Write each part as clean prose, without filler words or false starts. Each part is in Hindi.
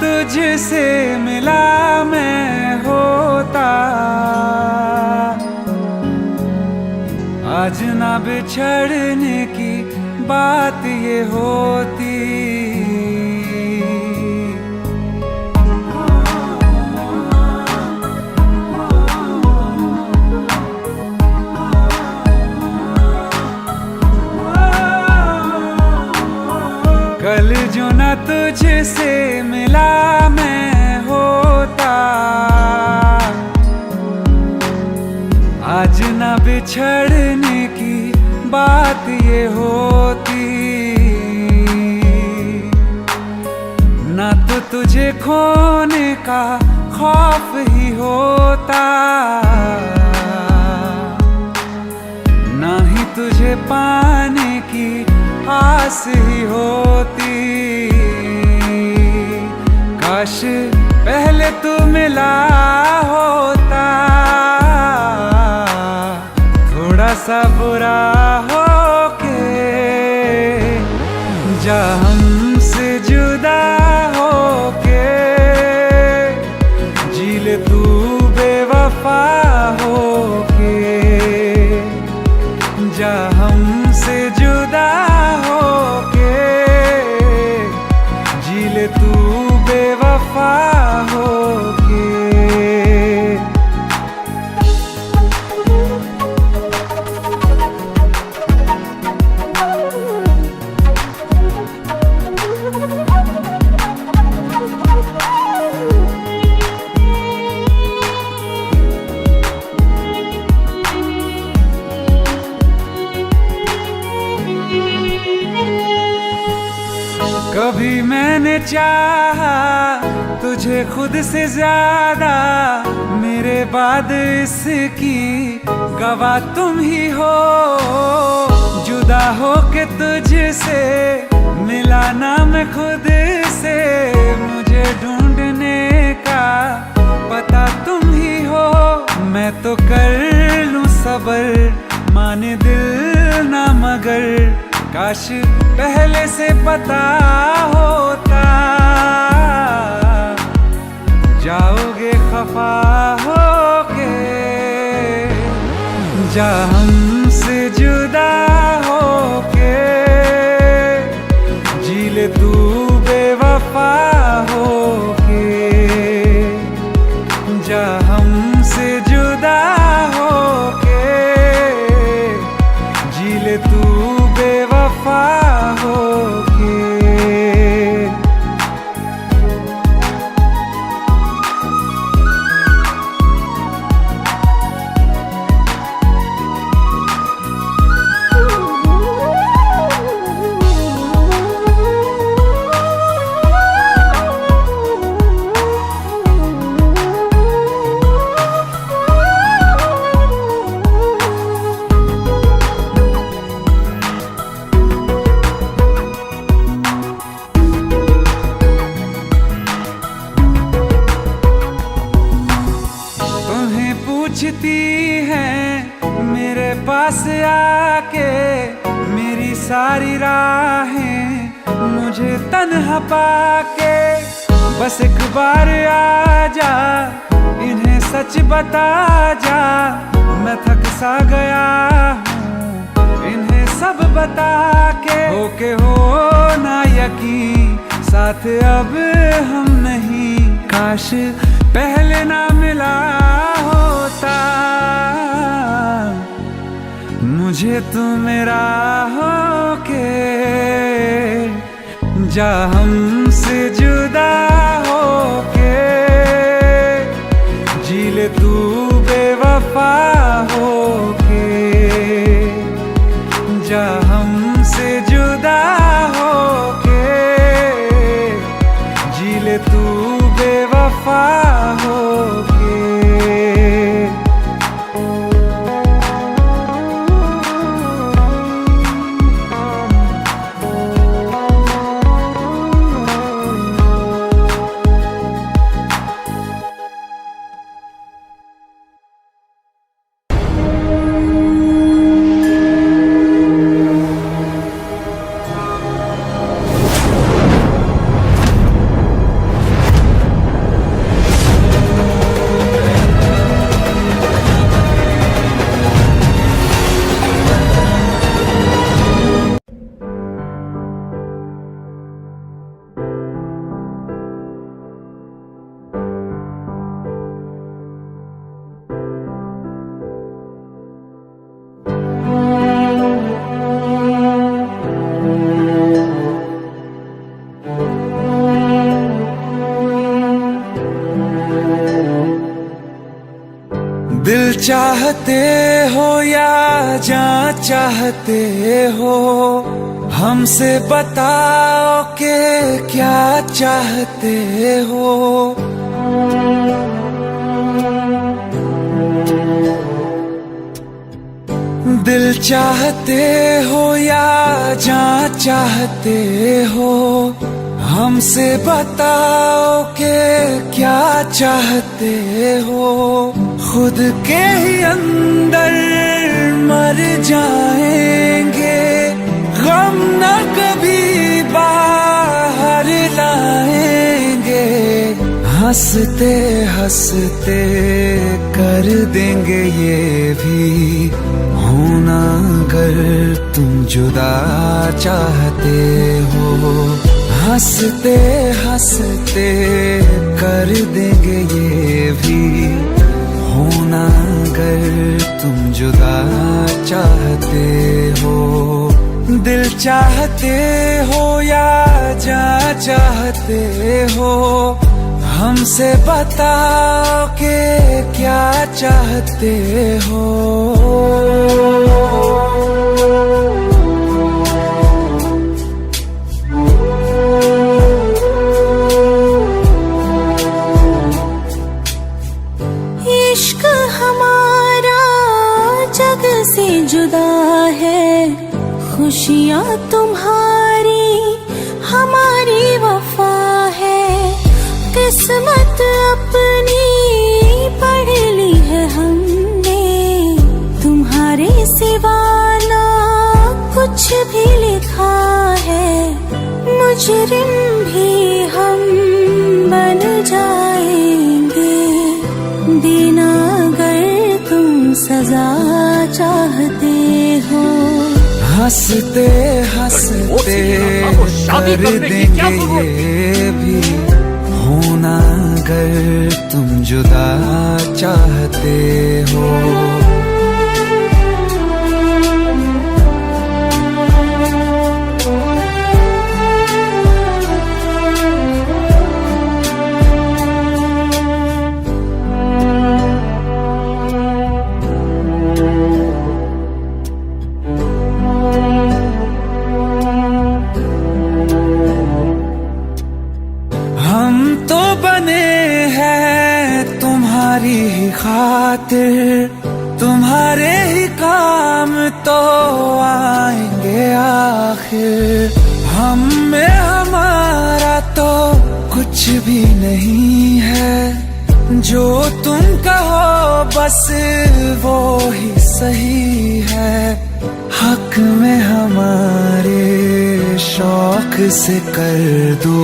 तुझसे मिला मैं होता, आज ना बिछड़ने की बात ये होती। कल जो ना तुझसे मिला मैं होता, आज ना बिछड़ने की बात ये होती। ना तो तुझे खोने का खौफ ही होता, ना ही तुझे पाने की आस ही होती। काश पहले तू मिला होता, थोड़ा सा बुरा हो के जा हमसे जुदा हो के, जी ले तू बेवफा हो के, जा हमसे जुदा हो के, जी ले तू बेवफा हो के। कभी मैंने चाहा तुझे खुद से ज्यादा, मेरे बाद इसकी गवाह तुम ही हो। जुदा हो के तुझसे मिला ना मैं खुद से, मुझे ढूंढने का पता तुम ही हो। मैं तो कर लूं सबर, माने दिल ना मगर, काश पहले से पता होता। जाओगे खफा होके, जा हमसे जुदा होके, जी ले तू बेवफा होके, जा हमसे जुदा होके, जी ले तू बेवफा होके। पूछती हैं मेरे पास आके, मेरी सारी राहें मुझे तन्हा पाके। बस एक बार आ जा, इन्हें सच बता जा, मैं थक सा गया हूँ इन्हें सब बता के। होके हो ना यकीन, साथ अब हम नहीं, काश पहले ना मिला होता। मुझे तू मेरा होके, जा हमसे जुदा होके, जी ले तू बेवफा होके, जा हमसे जुदा होके, जी ले तू बेवफा होके। चाहते हो या जान चाहते हो, हमसे बताओ कि क्या चाहते हो। दिल चाहते हो या जान चाहते हो, हमसे बताओ कि क्या चाहते हो। खुद के ही अंदर मर जाएंगे, गम न कभी बाहर लाएंगे। हंसते हंसते कर देंगे ये भी, होना अगर तुम जुदा चाहते हो। हंसते हंसते कर देंगे ये भी, होना अगर तुम जुदा चाहते हो। दिल चाहते हो या जान चाहते हो, हमसे बताओ कि क्या चाहते हो। इश्क हमारा जग से जुदा है, खुशियाँ तुम्हारी हमारी वफा है। किस्मत अपनी पढ़ ली है हमने, तुम्हारे सिवा ना कुछ भी लिखा है। मुजरिम भी हम बन जाएंगे, देना अगर तुम सजा चाहते हो। हंसते हंसते कर देंगे ये भी, होना अगर तुम जुदा चाहते हो। हम तो बने हैं तुम्हारी ही खातिर, तुम्हारे ही काम तो आएंगे आखिर। हम में हमारा तो कुछ भी नहीं है, जो तुम कहो बस वो ही सही है। हक में हमारे शौक से कर दो,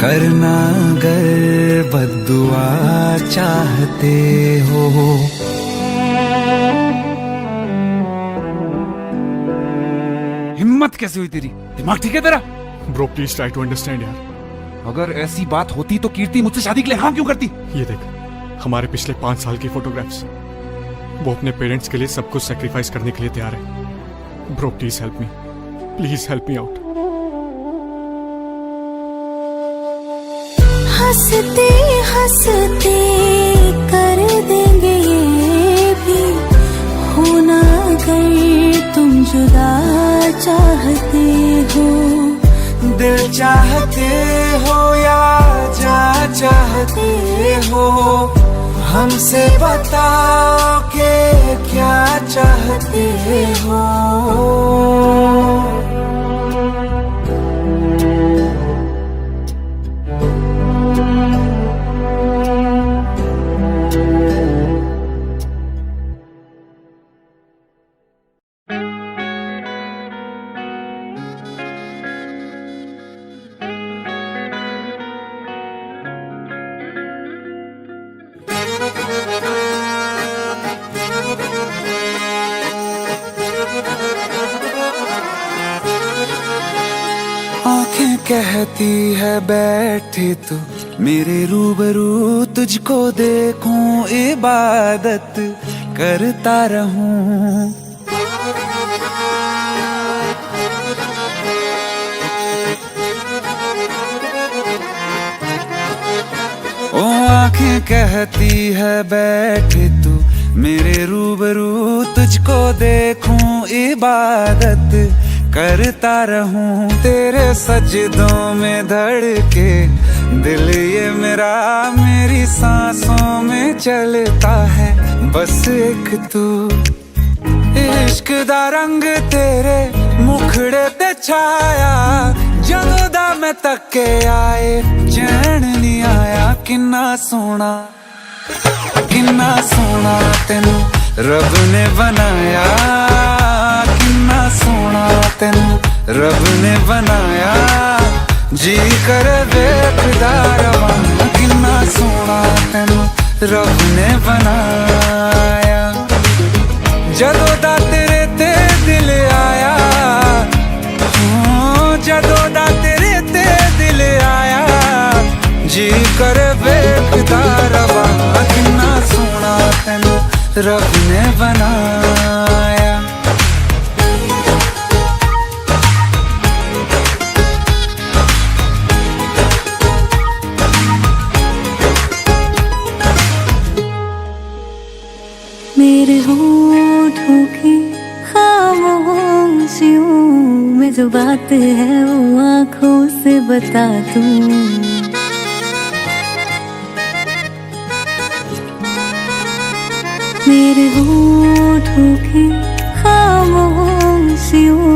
करना अगर बद्दुआ चाहते हो। हिम्मत कैसे हुई तेरी? दिमाग ठीक है तेरा? Bro please try to understand यार। अगर ऐसी बात होती तो कीर्ति मुझसे शादी के लिए हाँ क्यों करती? ये देख, हमारे पिछले 5 साल की फोटोग्राफ्स, वो अपने पेरेंट्स के लिए सब कुछ सेक्रीफाइस करने के लिए तैयार है। Bro please help me, please help me out. हंसते हंसते कर देंगे ये भी, होना अगर तुम जुदा चाहते हो। दिल चाहते हो या जान चाहते हो, हमसे बताओ कि क्या चाहते हो। आंखें कहती है बैठे तू मेरे रूबरू, तुझको देखूं इबादत करता रहूं। ओ आंखें कहती है बैठे तू मेरे रूबरू तुझको देखूं, इबादत करता रहूं, तेरे सजदों में धड़के दिल ये मेरा, मेरी सांसों में चलता है बस एक तू। इश्क दा रंग तेरे मुखड़े ते छाया, जदों दा मैं तके आए चैन नहीं आया। किन्ना सोना तेनू रब ने बनाया, किन्ना सोना तेनू रब ने बनाया, जी कर वेखदा रवां। किन्ना सोना तेनू रब ने बनाया, जदों दा तेरे ते दिल आया, जदों दा तेरे ते दिल आया, जी कर वेखदा रवां। किन्ना सोना तेनू रब ने बनाया। मेरे होठों की खामोशियों में जो बात है वो आँखों से बता दूं। मेरे होठों की खामोशियों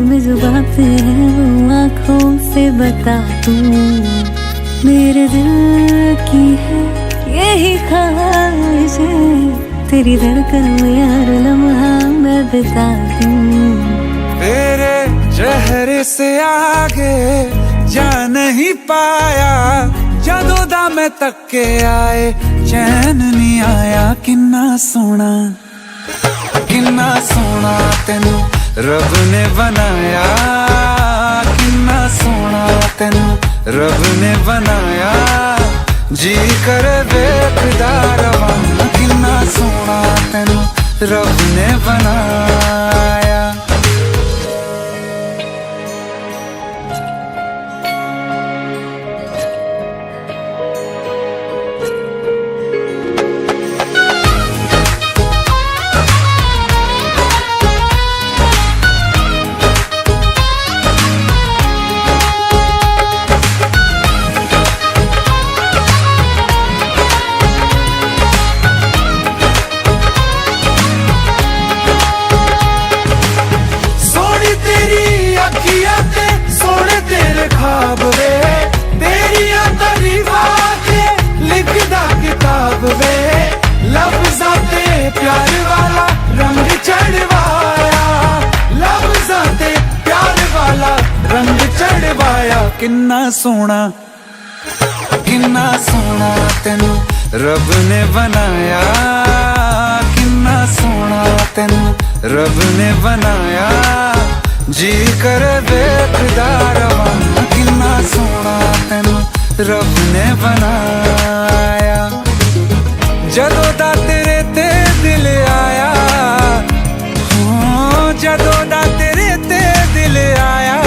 में जो बात है वो आँखों से बता दूं। मेरे दिल की है यही ख्वाहिश है, तेरी धड़कन में यार लम्हा मैं बिता दूं। तेरे चेहरे से आगे जा नहीं पाया, जदों दा मैं तके आए चैन नहीं आया। किन्ना सोना तेनू रब ने बनाया, किन्ना सोना तेनू रब ने बनाया, जी कर वेखदा रवां। किन्ना सोना तेनू रब ने बनाया। सोने तेरे ख्वाब वे, तेरिया तारीफां के लिखदा किताब वे, लफ्ज़ां ते प्यार वाला रंग चढ़वाया, लफ्ज़ां ते प्यार वाला रंग चढ़वाया। किन्ना सोना तेनू रब ने बनाया, किन्ना सोना तेनू रब ने बनाया, जी कर वेखदा रवां। किन्ना सोना तेनू रब ने बनाया, जदों दा तेरे ते दिल आया, जदों दा तेरे ते दिल आया,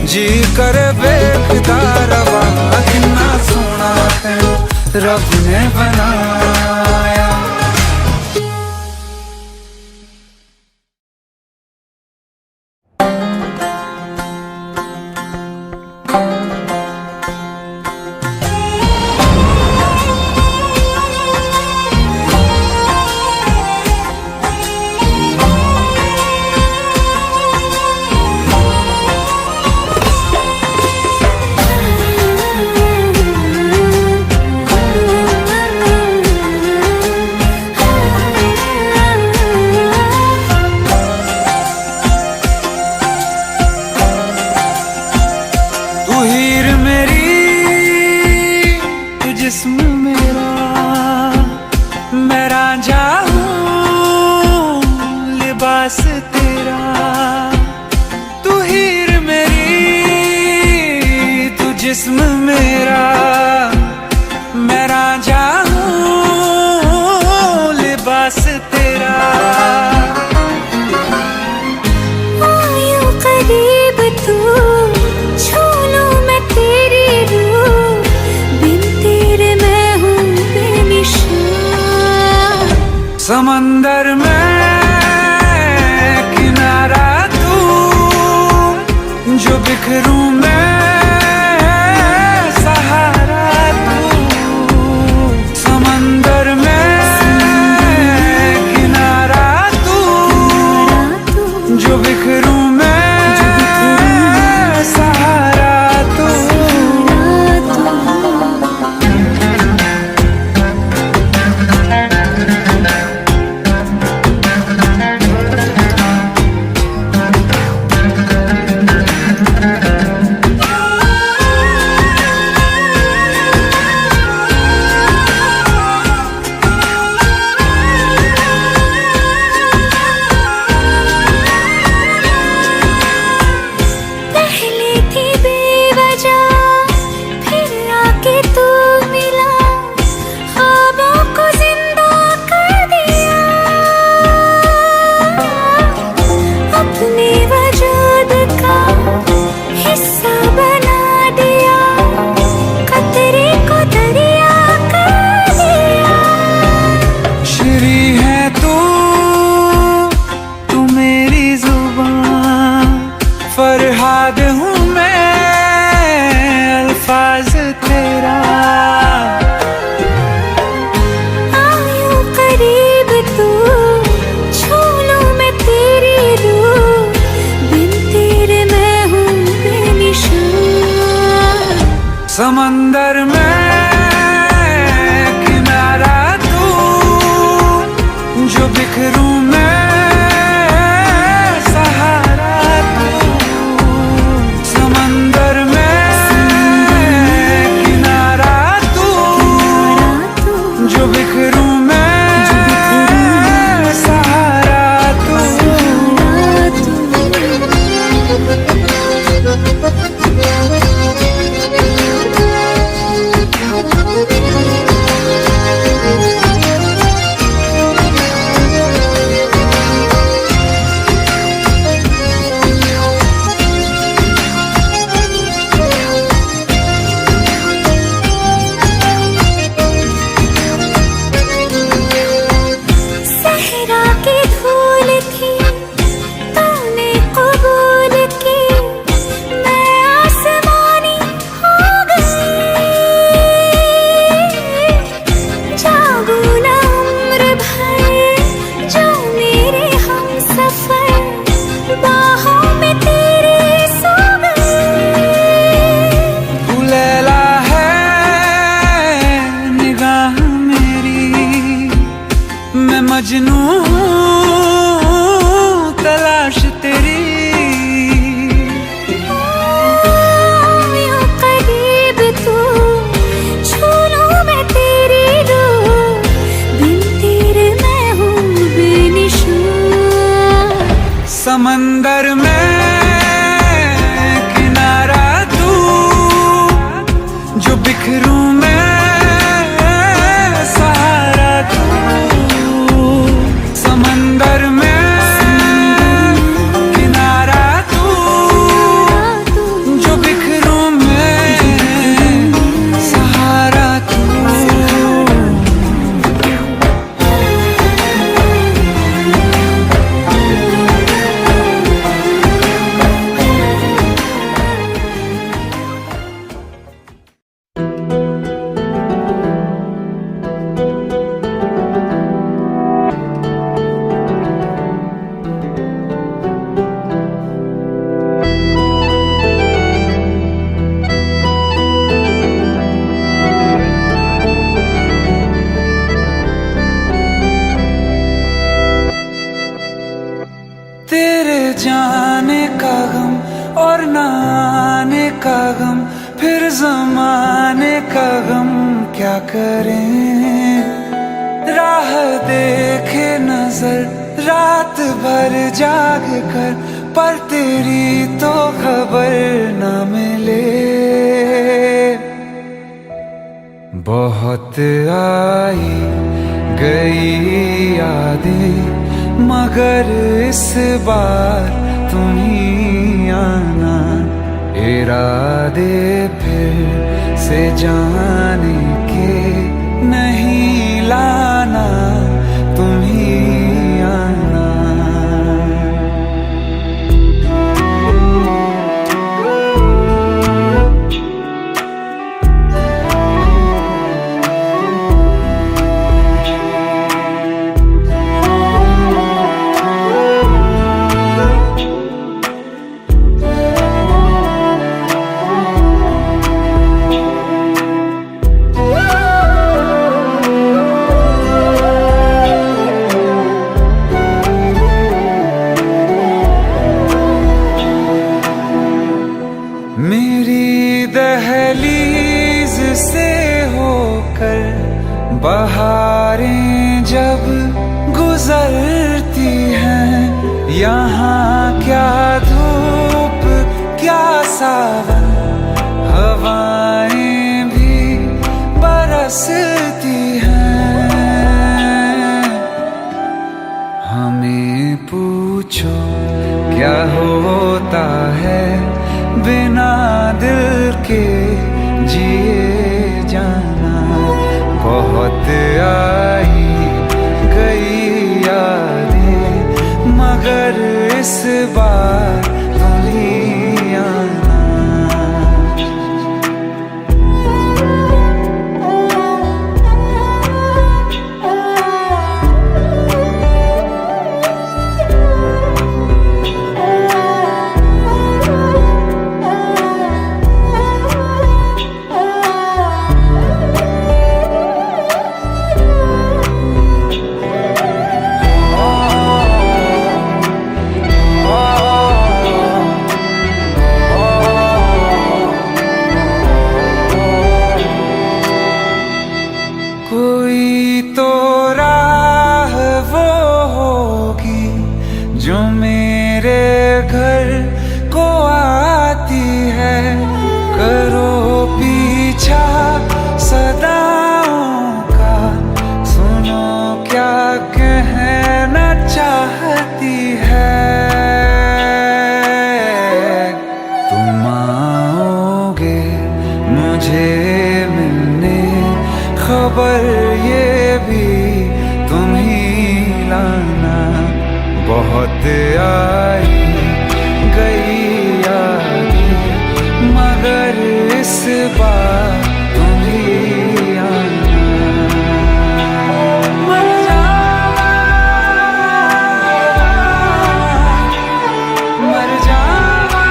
जी कर वेखदा रवां। किन्ना सोना तेनू रब ने बनाया। जिस्म मेरा मैं रांझा हूँ, लिबास तेरा तू हीर मेरी, तू जिस्म मेरा मैं रांझा हूँ, लिबास तेरा। आयो करीब तू, छू लूं मैं तेरी रूह, बिन तेरे मैं हूँ बेनिशान। बिखरूं मैं सहारा तू। पहले थी बेवजह, फिर आके तू मिला, ख्वाबों को जिंदा कर दिया, अपने वजूद का हिस्सा बना दिया, कतरे को दरिया कर दिया। श्री है तू मेरी जुबान, फरहाद हूँ मैं अल्फाज तेरा। आयूं करीब तू, छू लूं मैं तेरी रूह, बिन तेरे मैं हूँ बेनिशान। समंदर में किनारा तू, जो बिखरूं मैं सहारा तू। समंदर में किनारा तू, जो बिखरूं मैं सहारा तू। सहरा की धूल थी, तूने कबूल की, मैं आसमानी हो गई। जागू ना उम्र भर जो मेरे हमसफर, बाहों में तेरे सो गई। तू लैला है निगाह मेरी, मैं मजनू हूँ तलाश तेरी। यूं करीब तू, छू लूं मैं तेरी रूह, बिन तेरे मैं हूँ बेनिशान। समंदर में किनारा तू, जो बिखरूं मैं सहारा तू। समंदर में किनारा तू, जो बिखरूं मैं सहारा तू। तेरे जाने का गम और न आने का गम, फिर जमाने का गम क्या करें। राह देखे नजर रात भर जाग कर, पर तेरी तो खबर न मिले। बहुत आई गई यादें, मगर इस बार तुम ही आना। इरादे फिर से जाने के नहीं लाना, तुम ही आना। बहारें जब गुजरती हैं, यहाँ क्या धूप क्या सावन, हवाएं भी बरसती हैं। हमें पूछो क्या होता है बिना दिल के जिए जाना। बहुत आई गई यादें मगर इस बार तुम ही आना। कोई तो राह वो होगी जो मेरे घर को आती है। करो पीछा सदाओं का, सुनो क्या कहना चाहती है। तुम आओगे मुझे मिलने, खबर ये भी तुम ही लाना। बहुत आई गई यादें मगर इस बार तुम ही आना। मर जावा, मर जावा।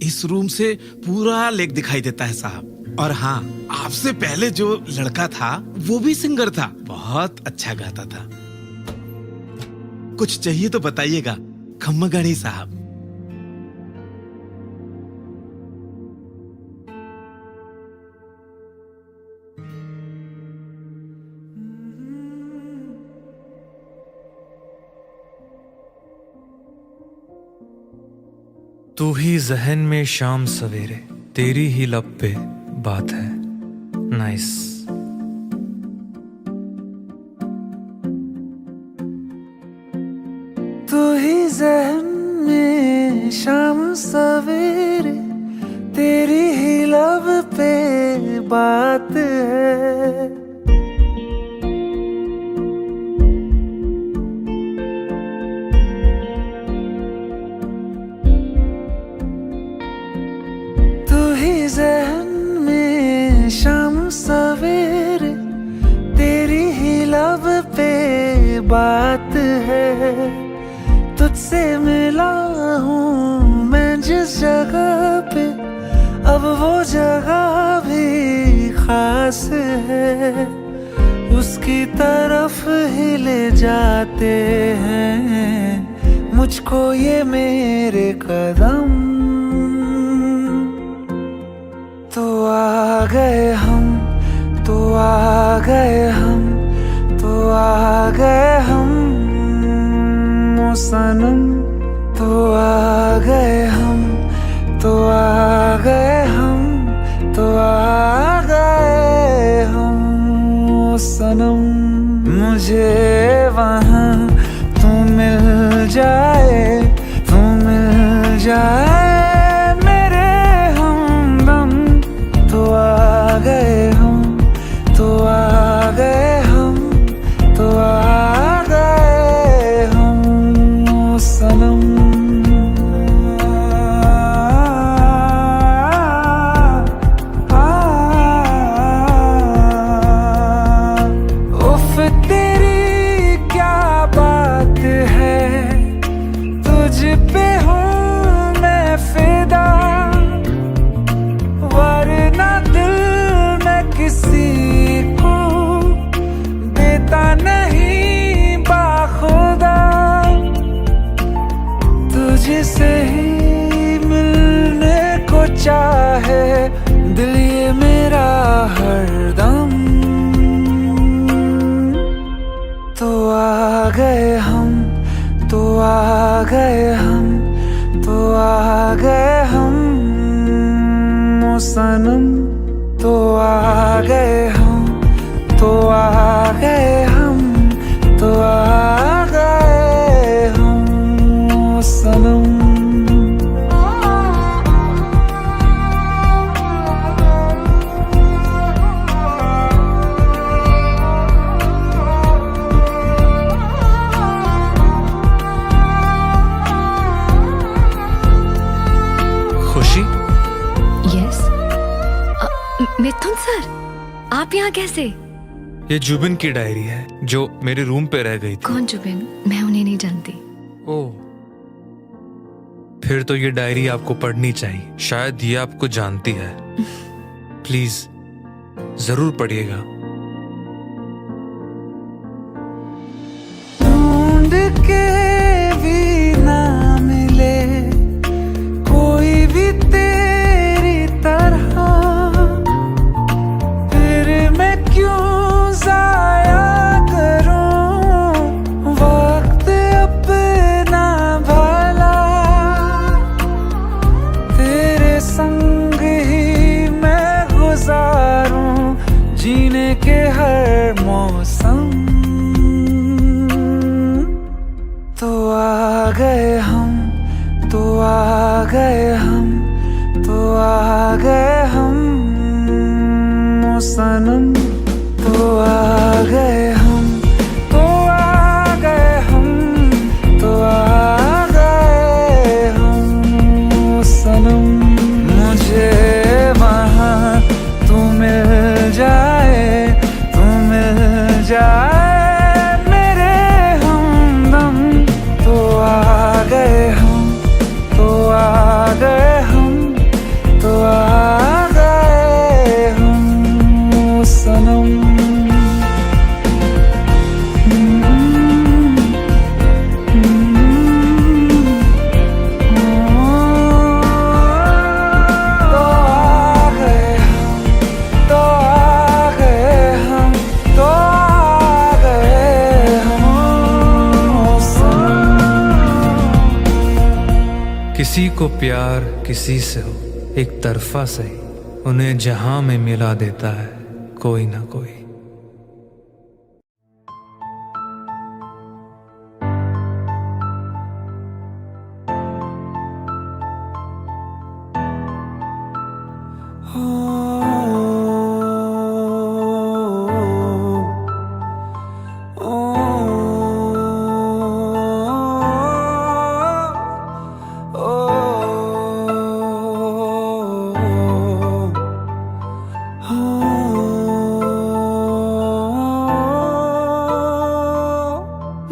इस रूम से पूरा लेक दिखाई देता है साहब। और हाँ, आपसे पहले जो लड़का था वो भी सिंगर था, बहुत अच्छा गाता था। कुछ चाहिए तो बताइएगा खम्मगणी साहब। तू ही जहन में शाम सवेरे, तेरी ही लब पे बात है। नाइस। तू ही जहन में शाम सवेरे, तेरी ही लब पे बात है। जहन में शाम सवेरे, तेरी ही लब पे बात है। तुझसे मिला हूँ मैं जिस जगह पे, अब वो जगह भी खास है। उसकी तरफ ही ले जाते हैं मुझको ये मेरे कदम। तो आ गए हम, तो आ गए हम, तो आ गए हम ओ सनम। तो आ गए हम, तो आ गए हम, तो आ गए हम ओ सनम। मुझे वहाँ तू मिल जाए, तू मिल जाए मेरे हमदम। तो आ गए हम, तो आ गए हम, तो आ गए हम ओ सनम। तुझसे ही मिलने को चाहे दिल ये मेरा हरदम। तो आ गए हम, तो आ गए हम, तो आ गए हम ओ सनम। तो आ गए हम, तो आ गए हम, तो आ गए हम ओ सनम। खुशी? यस। मिथुन सर, आप यहाँ कैसे? ये जुबिन की डायरी है जो मेरे रूम पे रह गई थी। कौन जुबिन? मैं उन्हें नहीं जानती। ओह, फिर तो ये डायरी आपको पढ़नी चाहिए, शायद ये आपको जानती है। प्लीज जरूर पढ़िएगा। ढूंढ के भी ना मिले कोई भी तेरी तरह, फिर मैं क्यों जाया करूं वक्त अपना भला। तेरे संग ही मैं गुजारूं जीने के हर मौसम। तो आ गए हम, तो आ गए हम, तो आ गए हम ओ सनम। तो आ गए हम, तो आ गए हम, तो आ गए हम ओ सनम। मुझे वहाँ तू मिल जाए, तू मिल जाए मेरे हमदम। तो आ गए हम, तो आ गए हम, तो आ गए हम ओ सनम। तो आ गए हम, तो आ गए हम, तो आ गए हम ओ सनम। किसी को प्यार किसी से हो एक तरफा सही, उन्हें जहां में मिला देता है कोई ना कोई।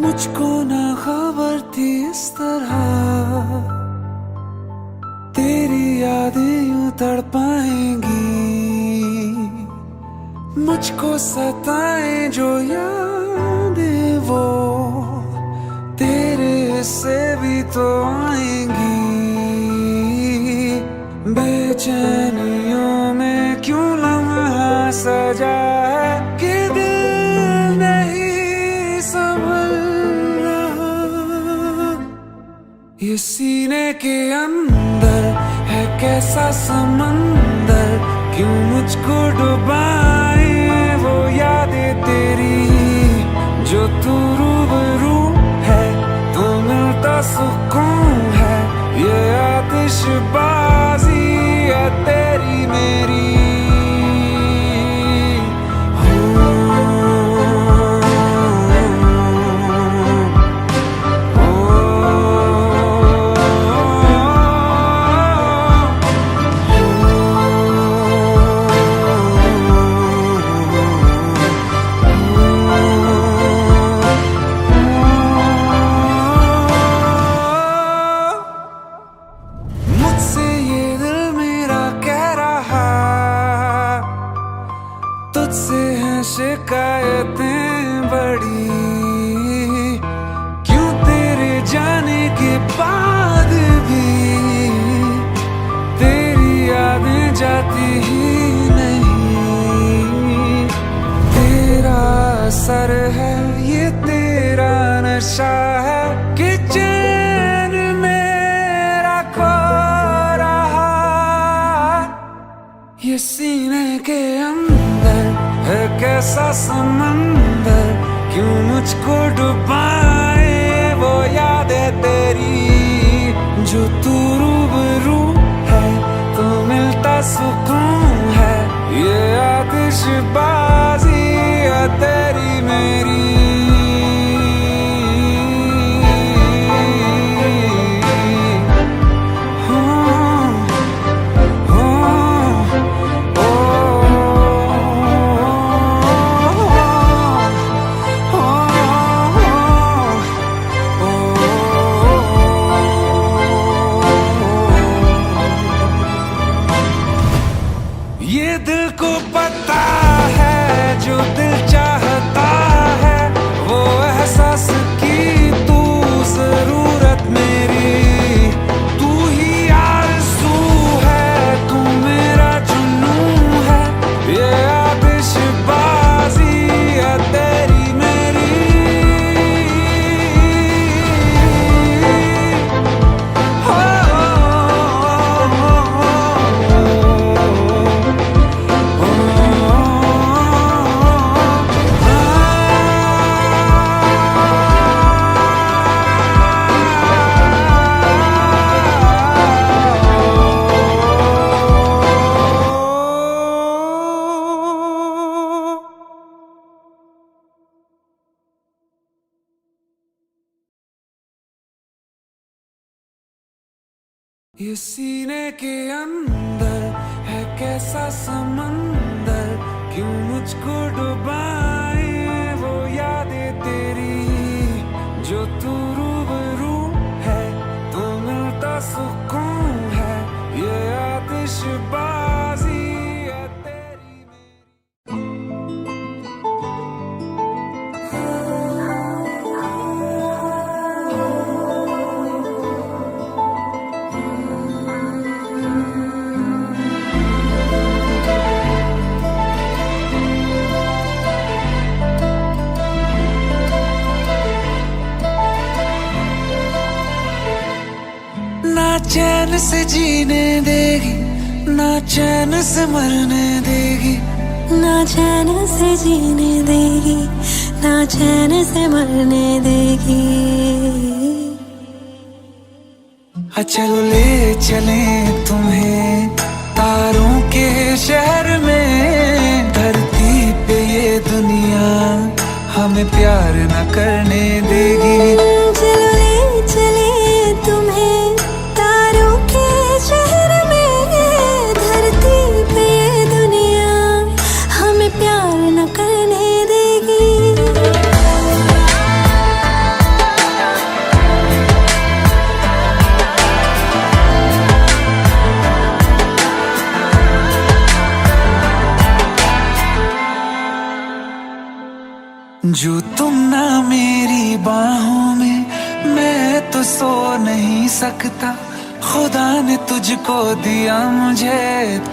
मुझको ना खबर थी इस तरह तेरी यादें यूं तड़पाएंगी। मुझको सताए जो यादें वो तेरे से भी तो आएंगी। बेचैनियों में क्यों लम्हा सजा है कि दिल नहीं संभल रहा। ये सीने के अंदर है कैसा समंदर, क्यों मुझको डुबाए वो यादें तेरी। जो तू रूबरू है तो मिलता सुकून है, ये आतिशबाजी है तेरी मेरी। मुझसे ये दिल मेरा कह रहा, तुझसे है शिकायतें बड़ी। क्यों तेरे जाने के बाद असर है, ये तेरा नशा है कि चैन मेरा खो रहा। ये सीने के अंदर है कैसा समंदर, क्यों मुझको डुबाए वो यादें तेरी। जो तू रूबरू है तो मिलता सुकून है, ये आतिशबाजी है तेरी मेरी। ये दिल को पता है जो दिल चाहता है, वो एहसास की तू जरूरत मेरी। तू ही आरज़ू है, तू मेरा जुनून है, ये आतिशबाजी है तेरी मेरी। ये सीने के अंदर है कैसा समंदर, क्यों मुझको डुबाए वो यादें तेरी। जो तू रूबरू है तो मिलता सुकून है, ये आतिशबाजी है तेरी मेरी। ना चैन से जीने देगी, ना चैन से मरने देगी, ना चैन से जीने देगी, ना चैन से मरने देगी। चलो ले चले तुम्हें तारों के शहर में, धरती पे ये दुनिया हमें प्यार न करने देगी। चलो ले चले तुम्हें तारों के शहर में, धरती पे ये दुनिया हमें प्यार न करने देगी। जो तुम ना मेरी बाहों में, मैं तो सो नहीं सकता। खुदा ने तुझको दिया मुझे,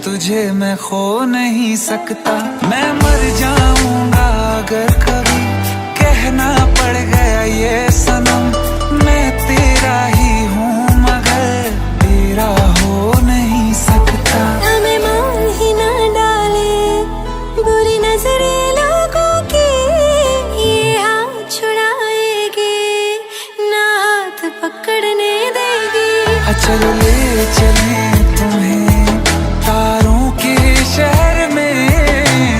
तुझे मैं खो नहीं सकता। मैं मर जाऊंगा अगर कभी कहना पड़ गया ये सनम, मैं तेरा ही हूँ मगर तेरा हो नहीं सकता। हमें मार ही ना डाले बुरी नजरें लोगों की, ये हाथ छुड़ाएगी ना हाथ पकड़ने देगी। चलो ले चले तुम्हें तारों के शहर में,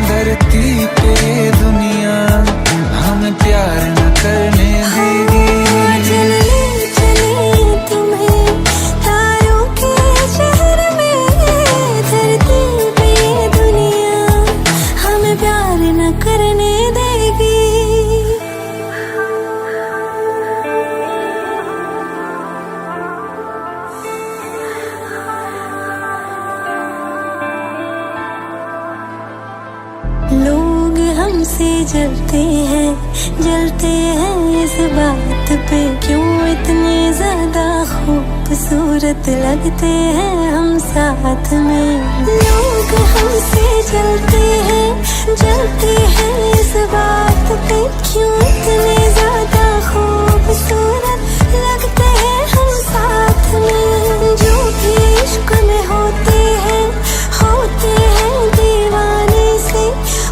धरती पे दुनिया हमें प्यार न करने देगी। चलो ले चले तुम्हें तारों के शहर में, धरती पे दुनिया हमें प्यार न करने देगी। लोग हमसे जलते हैं इस बात पे, क्यों इतने ज्यादा खूब खूबसूरत लगते हैं हम साथ में। लोग हमसे जलते हैं इस बात पे, क्यों इतने ज्यादा खूबसूरत लगते हैं हम साथ में। जो भी इश्क में होते हैं दीवाने से,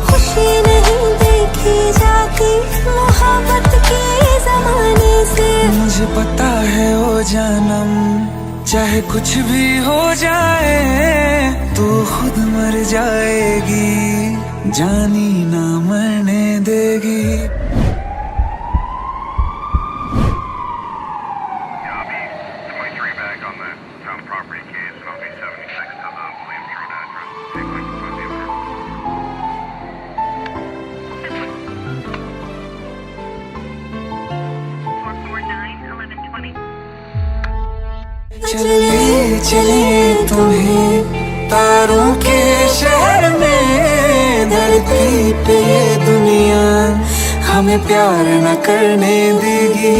खुशी नहीं देखी जाती मोहब्बत के जमाने से। मुझे पता है ओ जानम, चाहे कुछ भी हो जाए तू खुद मर जाएगी, जानी ना मरने देगी। चले चले तुम्हें तारों के शहर में, धरती पे ये दुनिया हमें प्यार न करने देगी।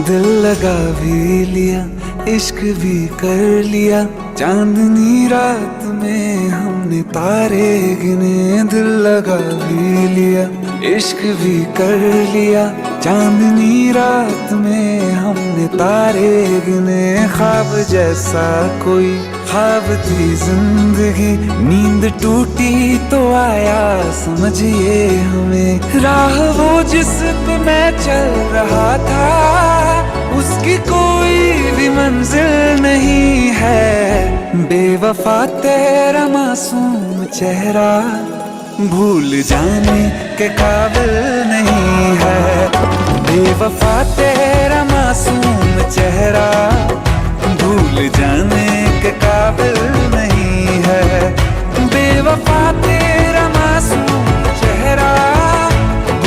दिल लगा भी लिया, इश्क भी कर लिया, चांदनी रात में हमने तारे गिने। दिल लगा भी लिया, इश्क भी कर लिया, चांदनी रात में हमने तारे गिने। ख्वाब जैसा कोई ख्वाब थी जिंदगी, नींद टूटी तो आया समझिए हमें। राह वो जिस पे मैं चल रहा था, उसकी कोई भी मंजिल नहीं है। बेवफा तेरा मासूम चेहरा भूल जाने के काबिल नहीं है। बेवफा तेरा मासूम चेहरा भूल जाने के काबिल नहीं है। बेवफा तेरा मासूम चेहरा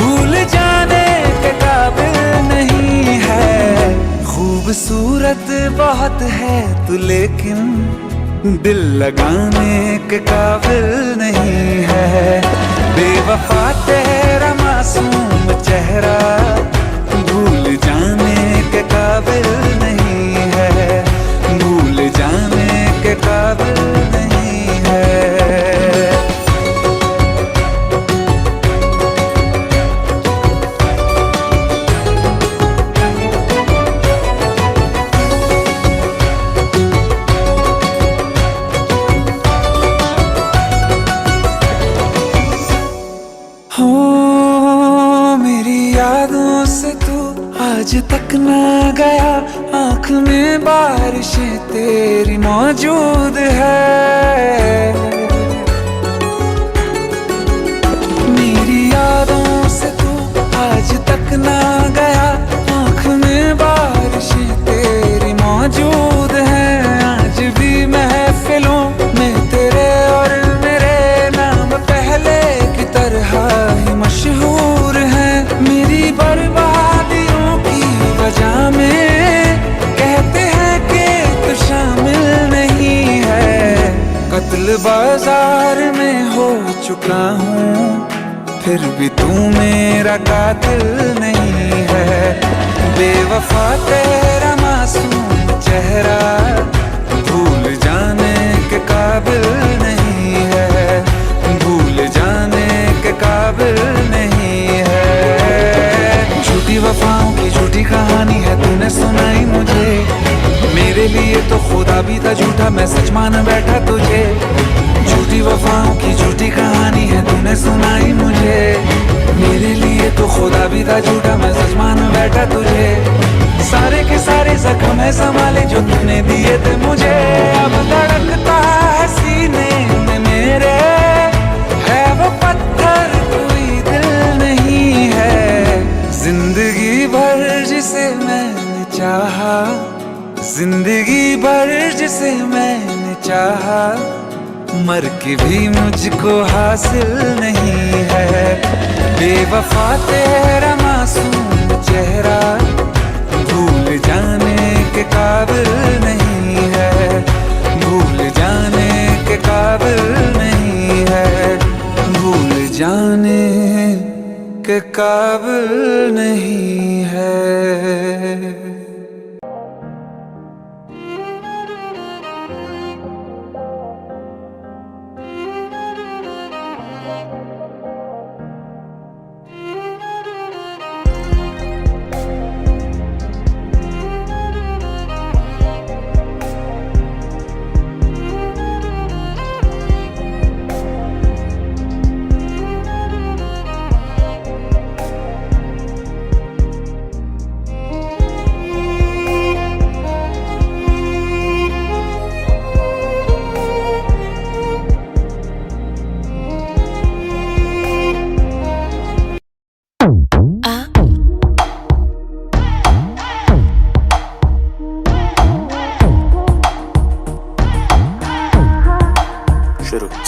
भूल जाने के काबिल नहीं है। खूबसूरत बहुत है तू लेकिन दिल लगाने के काबिल नहीं है। बेवफा तेरा मासूम चेहरा भूल जाने के काबिल नहीं है। भूल जाने के काबिल नहीं है। आज तक ना गया, आँख में बारिशें तेरी मौजूद है। मेरी यादों से तू आज तक ना गया, आँख में बारिशें तेरी मौजूद है। आज भी महफिलों में तेरे और मेरे नाम पहले की तरह ही मशहूर है। मेरी बर्बादियों की वजह में कहते हैं कि तू शामिल नहीं है। कत्ल बाजार में हो चुका हूँ, फिर भी तू मेरा कातिल नहीं है। बेवफा तेरा मासूम चेहरा भूल जाने के काबिल नहीं है। भूल जाने के काबिल नहीं है। झूठी वफाओं की झूठी कहानी है तूने सुनाई मुझे। मेरे लिए तो खुदा भी था झूठा, मैं सच मान बैठा तुझे। झूठी वफाओं की झूठी कहानी है तूने सुनाई मुझे। मेरे लिए तो खुदा भी था झूठा, मैं सच मान बैठा तुझे। सारे के सारे जख्म है संभाले जो तूने दिए थे मुझे। अब धड़कता है सीने में मेरे, है वो पत्थर कोई दिल नहीं है। जिंदगी जिंदगी भर जिसे मैंने चाहा, मर के भी मुझको हासिल नहीं है। बेवफा तेरा मासूम चेहरा भूल जाने के काबिल नहीं है, भूल जाने के काबिल नहीं है, भूल जाने के काबिल नहीं है।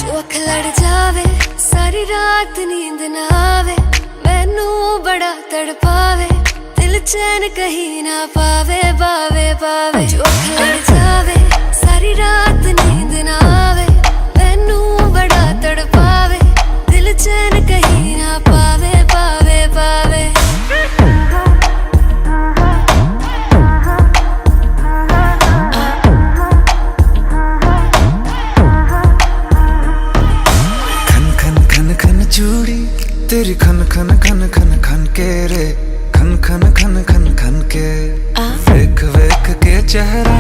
चौख लड़ जावे सारी रात नींद ना आवे, मैनू बड़ा तड़पावे, दिल चैन कहीं ना पावे पावे पावे। चौख लड़ जावे सारी रात नींद ना आवे, मैनू बड़ा तड़पावे, दिल चैन कहीं ना पावे पावे पावे। चूड़ी तेरी खन खन खन खन खन के रे, खन खन खन खन खन के। वेख वेख के चेहरा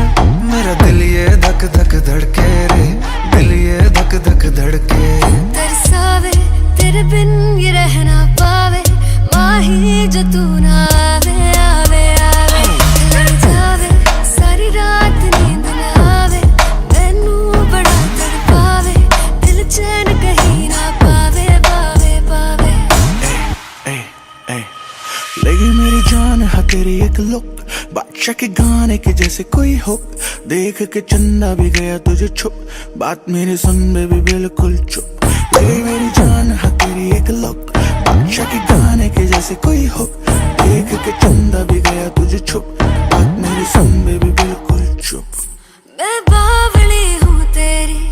मेरा दिल ये धक धक धड़के रे, दिल ये धक धक धड़के। तरसावे तेरे बिन ये रह ना पावे, माही जो तू ना आवे आवे आवे। लड़ जावे सारी रात नींद ना आवे, मैनू बड़ा तड़पावे, दिल चैन कहीं ना पावे पावे पावे। लगी मेरी जान है तेरी एक लुक, बादशाह के गाने के जैसे कोई हो, देख के चंदा भी गया तुझे छुप, बात मेरी सुन बेबी बिल्कुल चुप। लगी मेरी जान है तेरी एक लुक, बादशाह के गाने के जैसे कोई हो, देख के चंदा भी गया तुझे छुप, बात मेरी सुन बेबी बिल्कुल चुप। मैं बावली हूँ तेरी,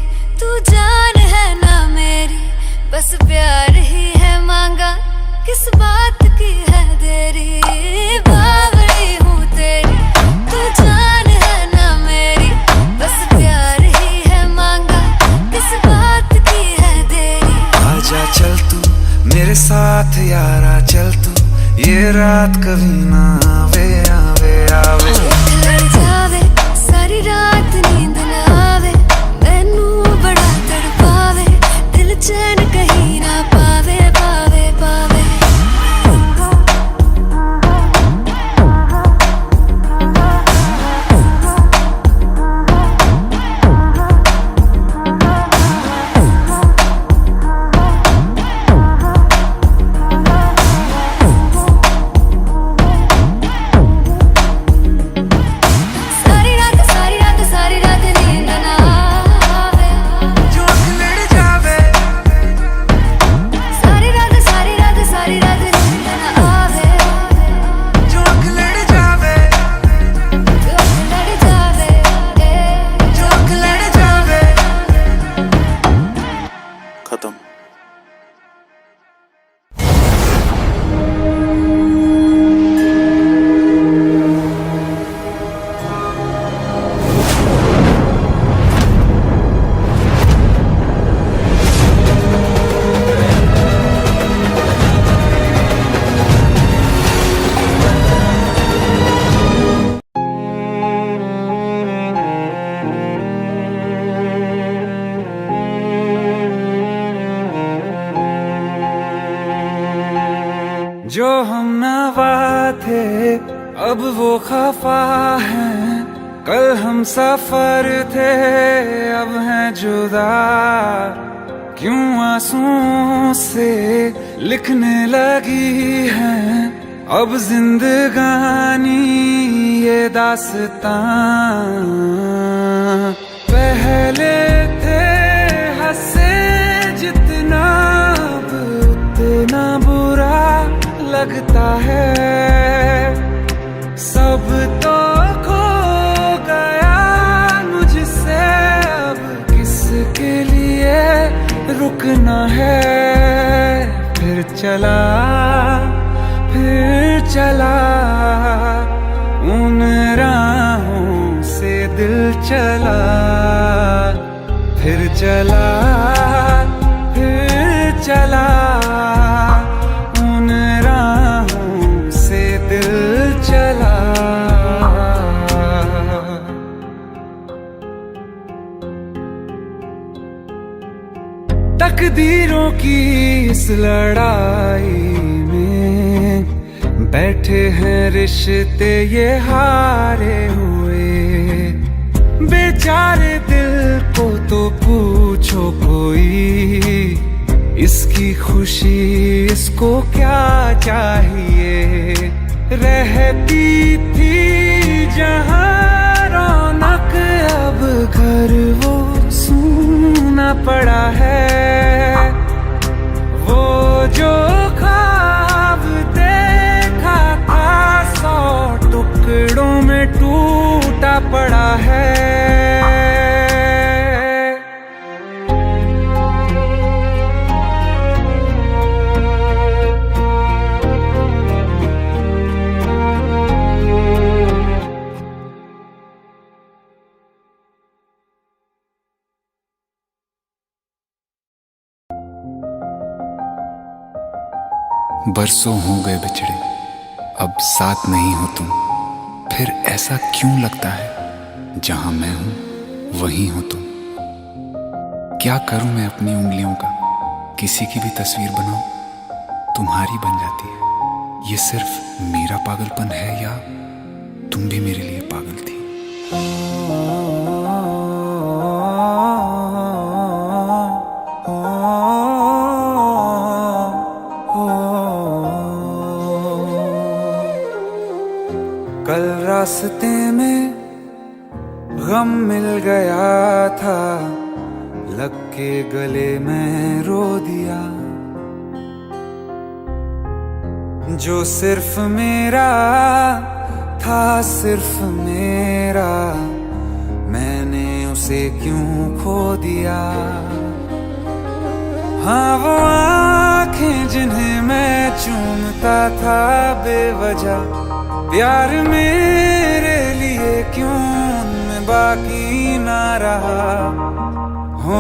तू जान है ना मेरी, बस प्यार ही है मांगा, किस बात की है देरी। बावली हूँ तेरी, तू जान है ना मेरी, बस प्यार ही है मांगा, किस बात की है देरी। आजा चल तू मेरे साथ यारा, चल तू ये रात कभी ना आवे आवे आवे। लड़ जावे सारी रात नींद ना आवे, मैनू बड़ा तड़पावे, दिल चैन कहीं ना पावे पावे पावे। खत्म। जो हम नवा थे अब वो खफा हैं, कल हम सफर थे अब हैं जुदा। क्यों आंसुओं से लिखने लगी हैं अब जिंदगानी ये दास्तां पहले थे हंसे जितना अब उतना बुरा लगता है। सब तो खो गया मुझसे, अब किसके लिए रुकना है। फिर चला उन राहों से दिल चला। फिर चला उन राहों से दिल चला। तकदीरों की इस लड़ाई में बैठे हैं रिश्ते ये हारे हुए। बेचारे दिल को तो पूछो कोई, इसकी खुशी इसको क्या चाहिए। रहती थी जहां रौनक, अब घर वो सूना पड़ा है। वो जो ख्वाब देखा था 100 टुकड़ों में टूटा पड़ा है। बरसों हो गए बिछड़े, अब साथ नहीं हो तुम। फिर ऐसा क्यों लगता है जहां मैं हूं वहीं हो तुम। क्या करूं मैं अपनी उंगलियों का, किसी की भी तस्वीर बनाऊं तुम्हारी बन जाती है। ये सिर्फ मेरा पागलपन है या तुम भी मेरे लिए पागल थी। कल रास्ते में गम मिल गया था, लग के गले में रो दिया। जो सिर्फ मेरा था, सिर्फ मेरा, मैंने उसे क्यों खो दिया। हाँ वो आँखें जिन्हें मैं चूमता था बेवजह, प्यार मेरे लिए क्यों उनमें बाकी ना रहा। हो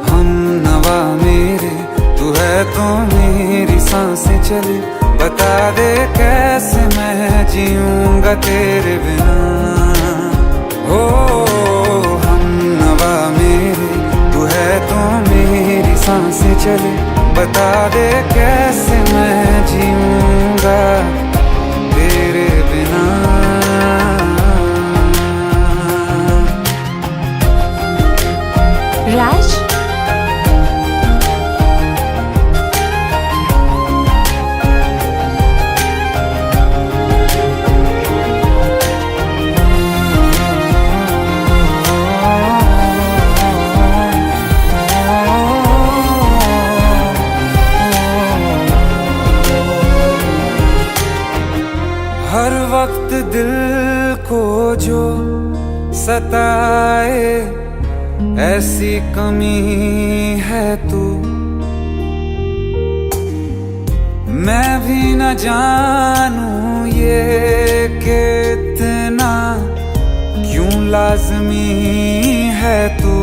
हम नवा मेरे, तू है तो मेरी सांसें चले। बता दे कैसे मैं जीऊंगा तेरे बिना। हो हम नवा मेरे, तू है तो मेरी सांसें चले। बता दे कैसे मैं जीऊंगा तेरे बिना। राज, हर वक्त दिल को जो सताए ऐसी कमी है तू। मैं भी न जानूं ये कि इतना क्यों लाज़मी है तू।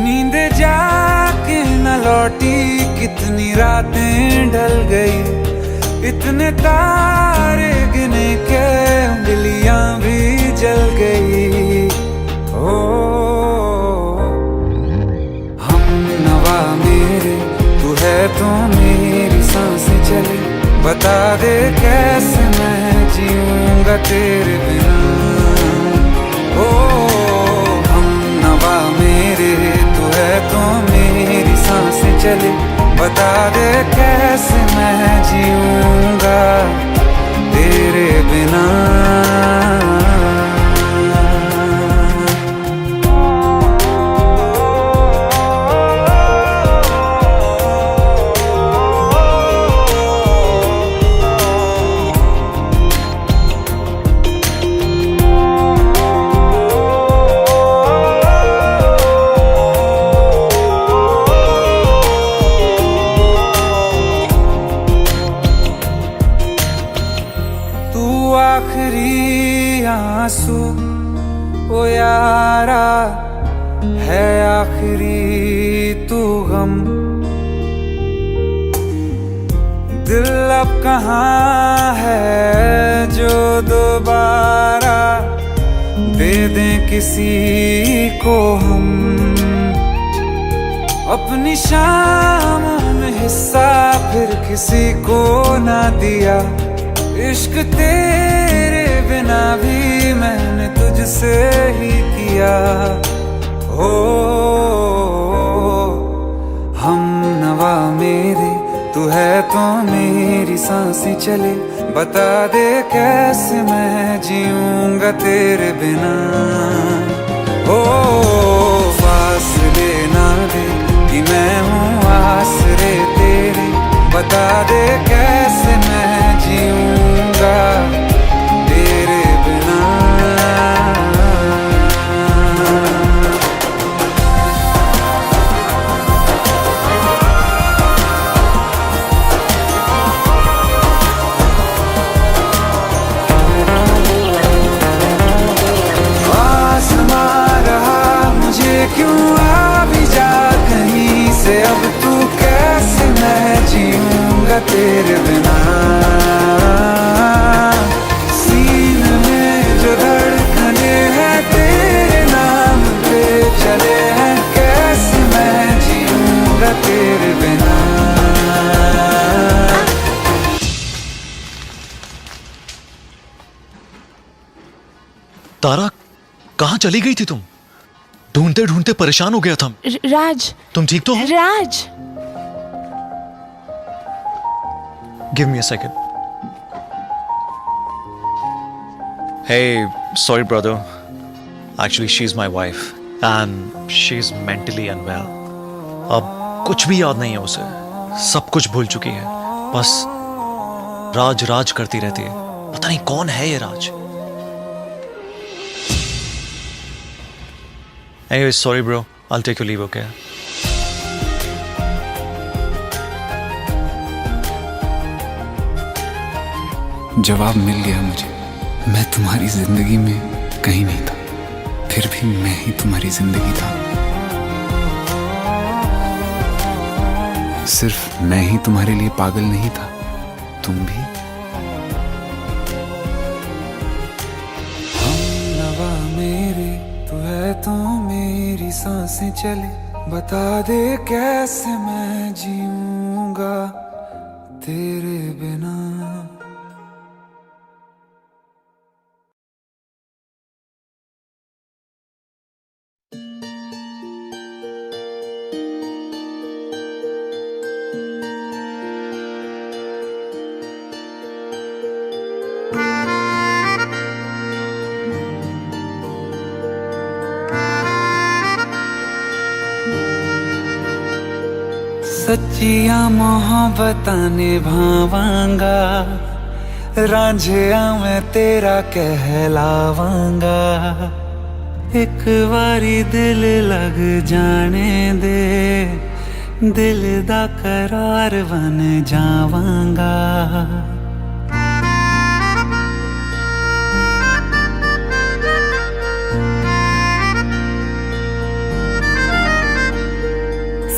नींद जाके न लौटी, कितनी रातें ढल गई। इतने तारे गिने के उंगलियां भी जल गई। ओ हम नवा मेरे, तू है तो मेरी सांसें चले। बता दे कैसे मैं जीऊंगा तेरे बिना। ओ हम नवा मेरे, तू है तो मेरी सांसें चले। बता दे कैसे मैं जीऊंगा तेरे बिना। आखिरी आंसू ओ यारा है, आखिरी तू गम। दिल अब कहाँ है जो दोबारा दे दें किसी को हम। अपनी शामों में हिस्सा फिर किसी को ना दिया। इश्क तेरे बिना भी मैंने तुझसे ही किया। हो हम नवा मेरे, तू है तो मेरी सांसें चले। बता दे कैसे मैं जीऊंगा तेरे बिना। हो फासले ना दे कि मैं हूँ आसरे तेरे। बता दे कैसे मैं जीऊंगा तेरे बिना। आसमां रहा मुझे क्यों, आ भी जा कहीं से अब तू। कैसे मैं जीऊंगा तेरे बिना। सीने में जो धड़कने हैं तेरे नाम पे चले हैं। कैसे मैं जीऊंगा तेरे बिना। तारा, कहाँ चली गई थी तुम? ढूंढते ढूंढते परेशान हो गया था। राज, तुम ठीक तो हो? राज, Give me a second. Hey, sorry brother. Actually, she's my wife and she's mentally unwell. अब कुछ भी याद नहीं है उसे, सब कुछ भूल चुकी है। बस राज राज करती रहती है। पता नहीं कौन है ये राज। Anyway, sorry bro. I'll take your leave, okay? जवाब मिल गया मुझे। मैं तुम्हारी जिंदगी में कहीं नहीं था, फिर भी मैं ही तुम्हारी जिंदगी था। सिर्फ मैं ही तुम्हारे लिए पागल नहीं था, तुम भी। हम नवा मेरे, तू है तो मेरी सांसें चले। बता दे कैसे मैं जीऊंगा तेरे बिना। सच्चिया मोहब्बतां निभावांगा, रांझिया मैं तेरा कहलावांगा। एक बारी दिल लग जाने दे, दिल दा करार बन जावांगा।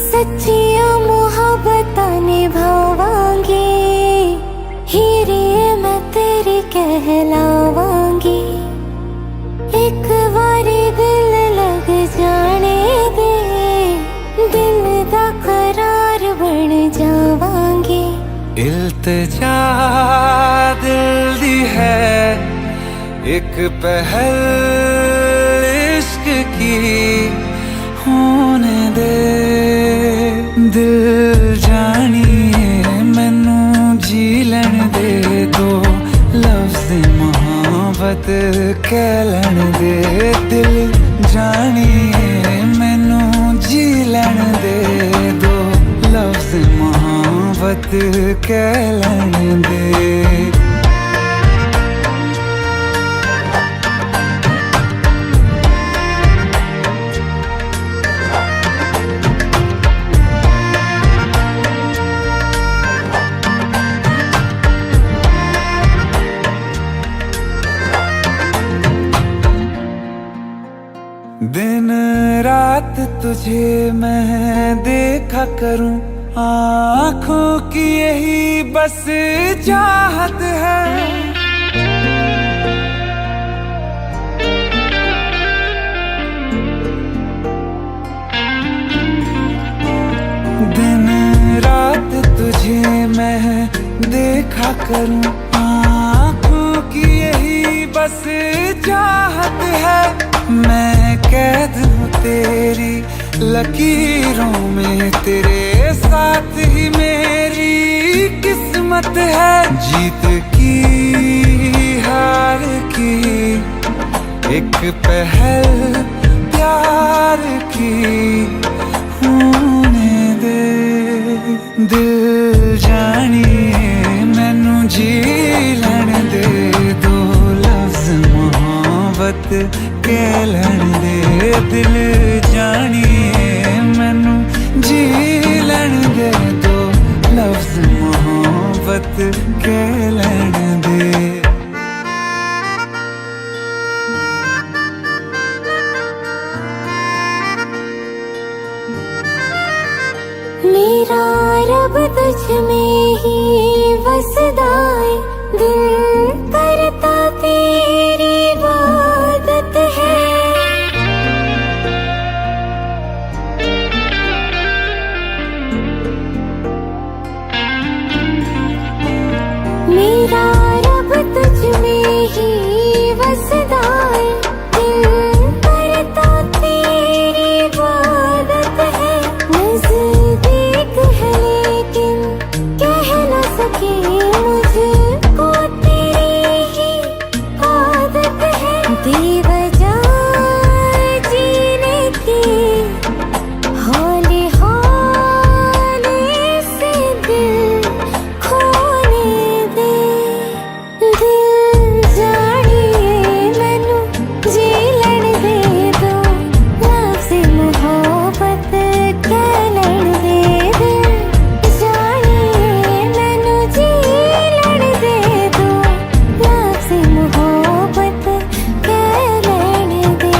सच्चिया मोहब्बतां निभावांगी, हीरे मैं तेरी कहलावांगी। एक बारी दिल लग जाने दे, दिल दा करार बन जावांगी। इल्तिजा दिल दी है एक पहल इश्क की, होने दे दिल जाने ਕਹਿ ਲੈਣ ਦੇ ਦਿਲ ਜਾਣੀਏ ਮੈਨੂੰ ਜੀ ਲੈਣ ਦੇ ਦੋ ਲਫ਼ਜ਼ ਮੁਹੱਬਤ ਕਹਿ ਲੈਣ ਦੇ दिन रात तुझे मैं देखा करूं आँखों की यही बस चाहत है दिन रात तुझे मैं देखा करूं आँखों की यही बस चाहत है मैं कैद हूँ तेरी लकीरों में तेरे साथ ही मेरी किस्मत है जीत की हार की एक पहल प्यार की होने दे दिल जानिए मैनू जी लैण दे दो लफ्ज़ मोहब्बत कह लैण दे दिल जानिए मैनू जी लैण दे दो लफ्ज़ मोहब्बत कह लैण दे मेरा रब तुझ में ही वसदा है दिल करता तेरी इबादत है मेरा रब तुझ में ही वसदा है दिल करता तेरी इबादत है नज़दीक है लेकिन कह न सके मुझको तेरी ही आदत है बेवजह जीने की हौले हौले से दिल खोने दे दिल जानिए मैनू जी लैण दे दो लफ्ज़ मोहब्बत कह लैण दे दिल जानिए मैनू जी लैण दे दो लफ्ज़ मोहब्बत कह लैण दे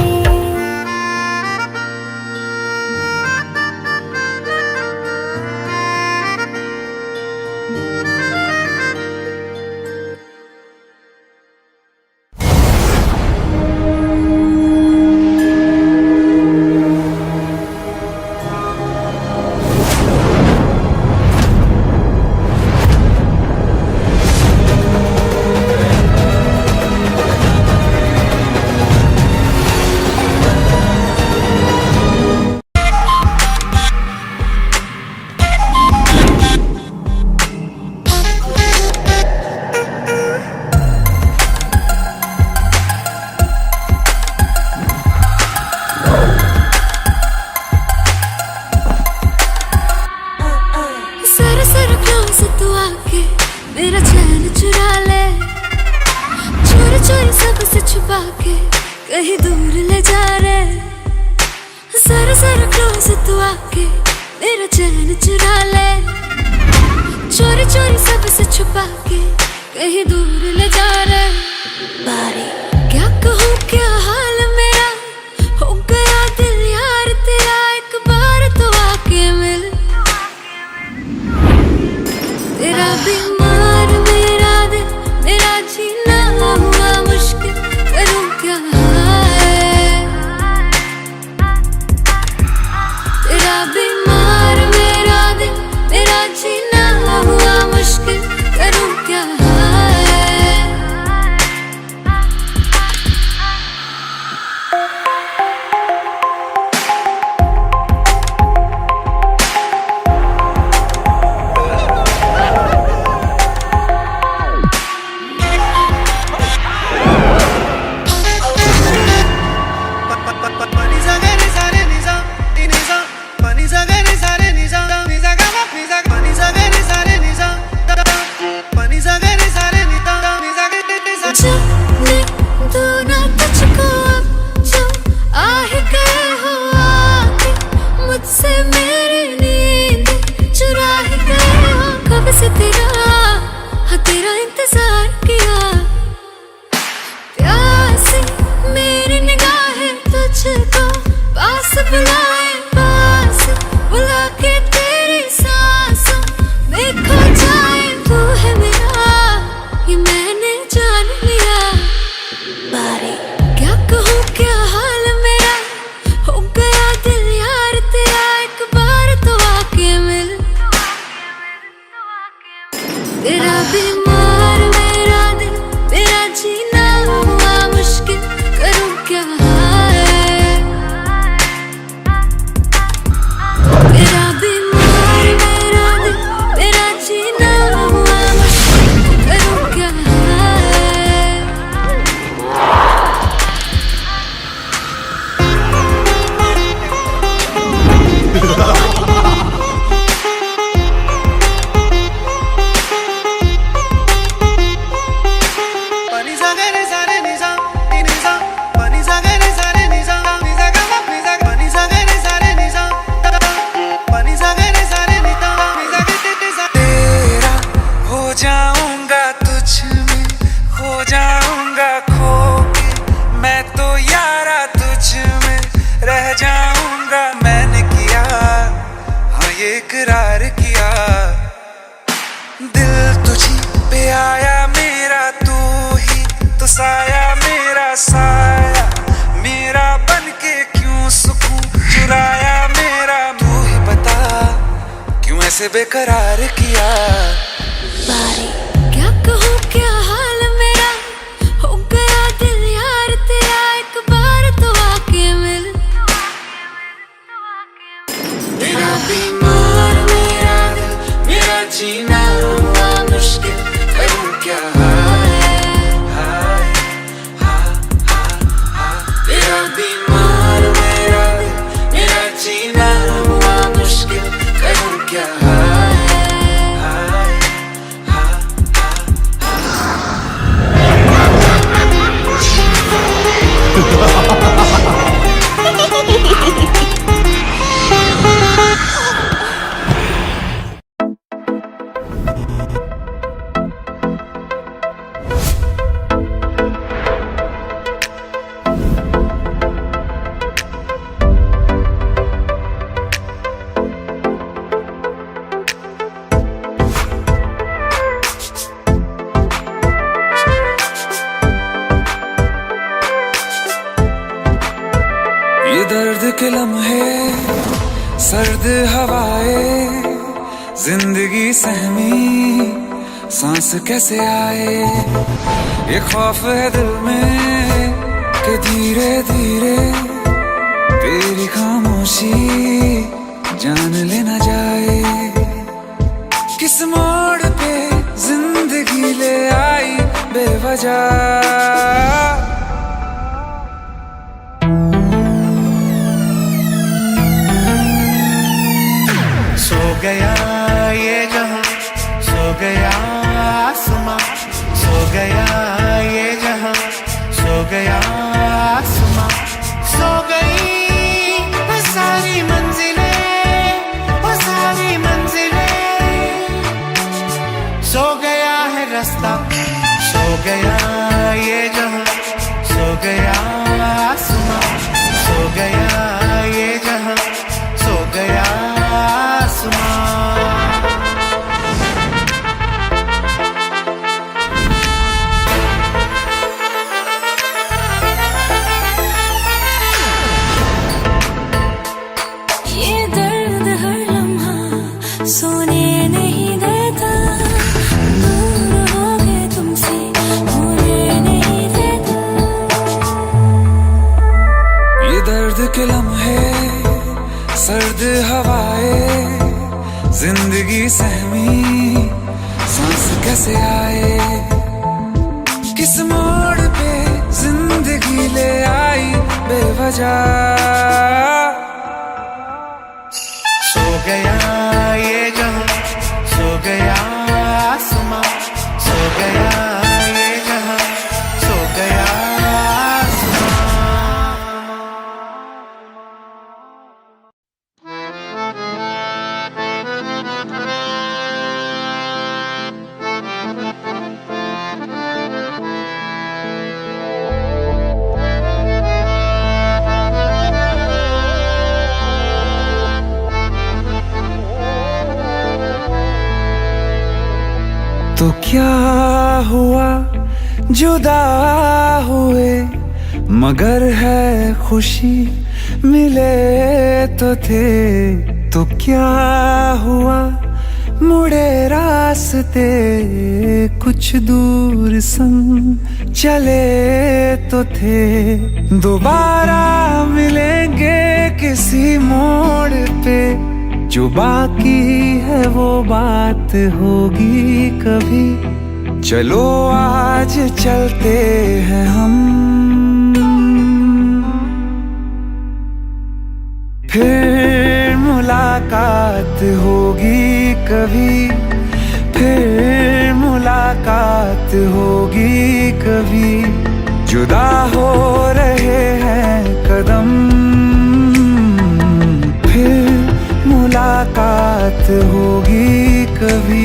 सर सर क्लोज तू आके मेरा चैन चुरा ले चोरी चोरी सबसे छुपा के कहीं दूर ले जा रे सर सर क्लोज तू आके मेरा चैन चुरा ले चोरी चोरी सबसे छुपा के कहीं दूर ले जा रे बारी क्या कहूँ क्या हाल मेरा हो गया दिल यार तेरा एक बार तो आके मिल तेरा बीमार मेरा दिल मेरा जीना हुआ मुश्किल करूं क्या है तेरा बीमार मेरा दिल मेरा जीना हुआ मुश्किल करूं क्या है ये इकरार किया, दिल तुझी पे आया मेरा, तू ही तो साया मेरा साया, मेरा बन के क्यों सुकून चुराया मेरा, तू ही बता क्यों ऐसे बेकरार किया। क्या कहूँ क्या हाल मेरा, हो गया दिल यार तेरा, एक बार तो आके मिल। मेरा बीमार मेरा दिल, मेरा जीना हुआ मुश्किल, करूँ क्या हाय, मेरा बीमार मेरा दिल, मेरा जीना हुआ मुश्किल, करूँ क्या ये दर्द के लम्हे, सर्द हवाएं, जिंदगी सहमी सांस कैसे आए, ये खौफ है दिल में कि धीरे धीरे तेरी खामोशी जान लेना जाए, किस मोड़ पे जिंदगी ले आई बेवजह। सो गया ये जहां, सो गया आसमां, सो गया ये जहां, सो गया आसमां, सो गई वो सारी मंजिलें, वो सारी मंजिलें, सो गया है रास्ता, सो गया ये जहां, सो गया आसमां, सो गया ये जहां, सो गया आसमां। ये दर्द हर लम्हा सोने नहीं देता, दूर हो गए तुमसे होने नहीं देता। ये दर्द के लम्हे, सर्द हवाएं, जिंदगी सहमी सांस कैसे आए, किस मोड़ पे जिंदगी ले आई बेवजह। सो गया ये जहां, सो गया आसमां, सो गया ये जहां, सो गया आसमां। तो क्या हुआ जुदा हुए, मगर है खुशी मिले तो थे, तो क्या हुआ मुड़े रास्ते, कुछ दूर संग चले तो थे, दोबारा मिलेंगे किसी मोड़ पे, जो बाकी है वो बात होगी कभी, चलो आज चलते हैं हम, फिर मुलाकात होगी कभी, फिर मुलाकात होगी कभी, जुदा हो रहे हैं कदम, फिर मुलाकात होगी कभी।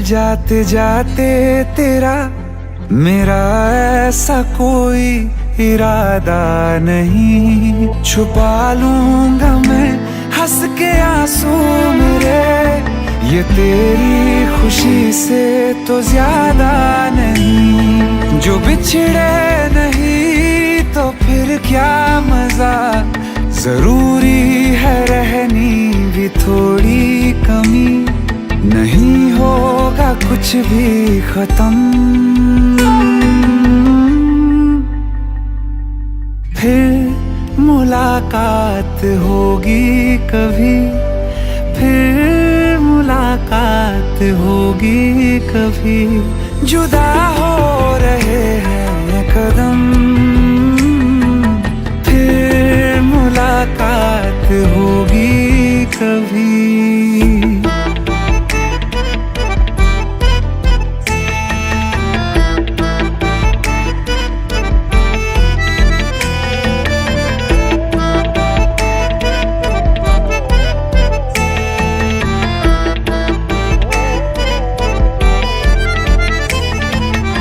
जाते जाते तेरा मेरा ऐसा कोई इरादा नहीं, छुपा लूंगा मैं हंस के आंसू मेरे, ये तेरी खुशी से तो ज्यादा नहीं। जो बिछड़े नहीं तो फिर क्या मजा, जरूरी है रहनी भी थोड़ी कमी, नहीं होगा कुछ भी खत्म। फिर मुलाकात होगी कभी, फिर मुलाकात होगी कभी, जुदा हो रहे हैं कदम, फिर मुलाकात होगी कभी।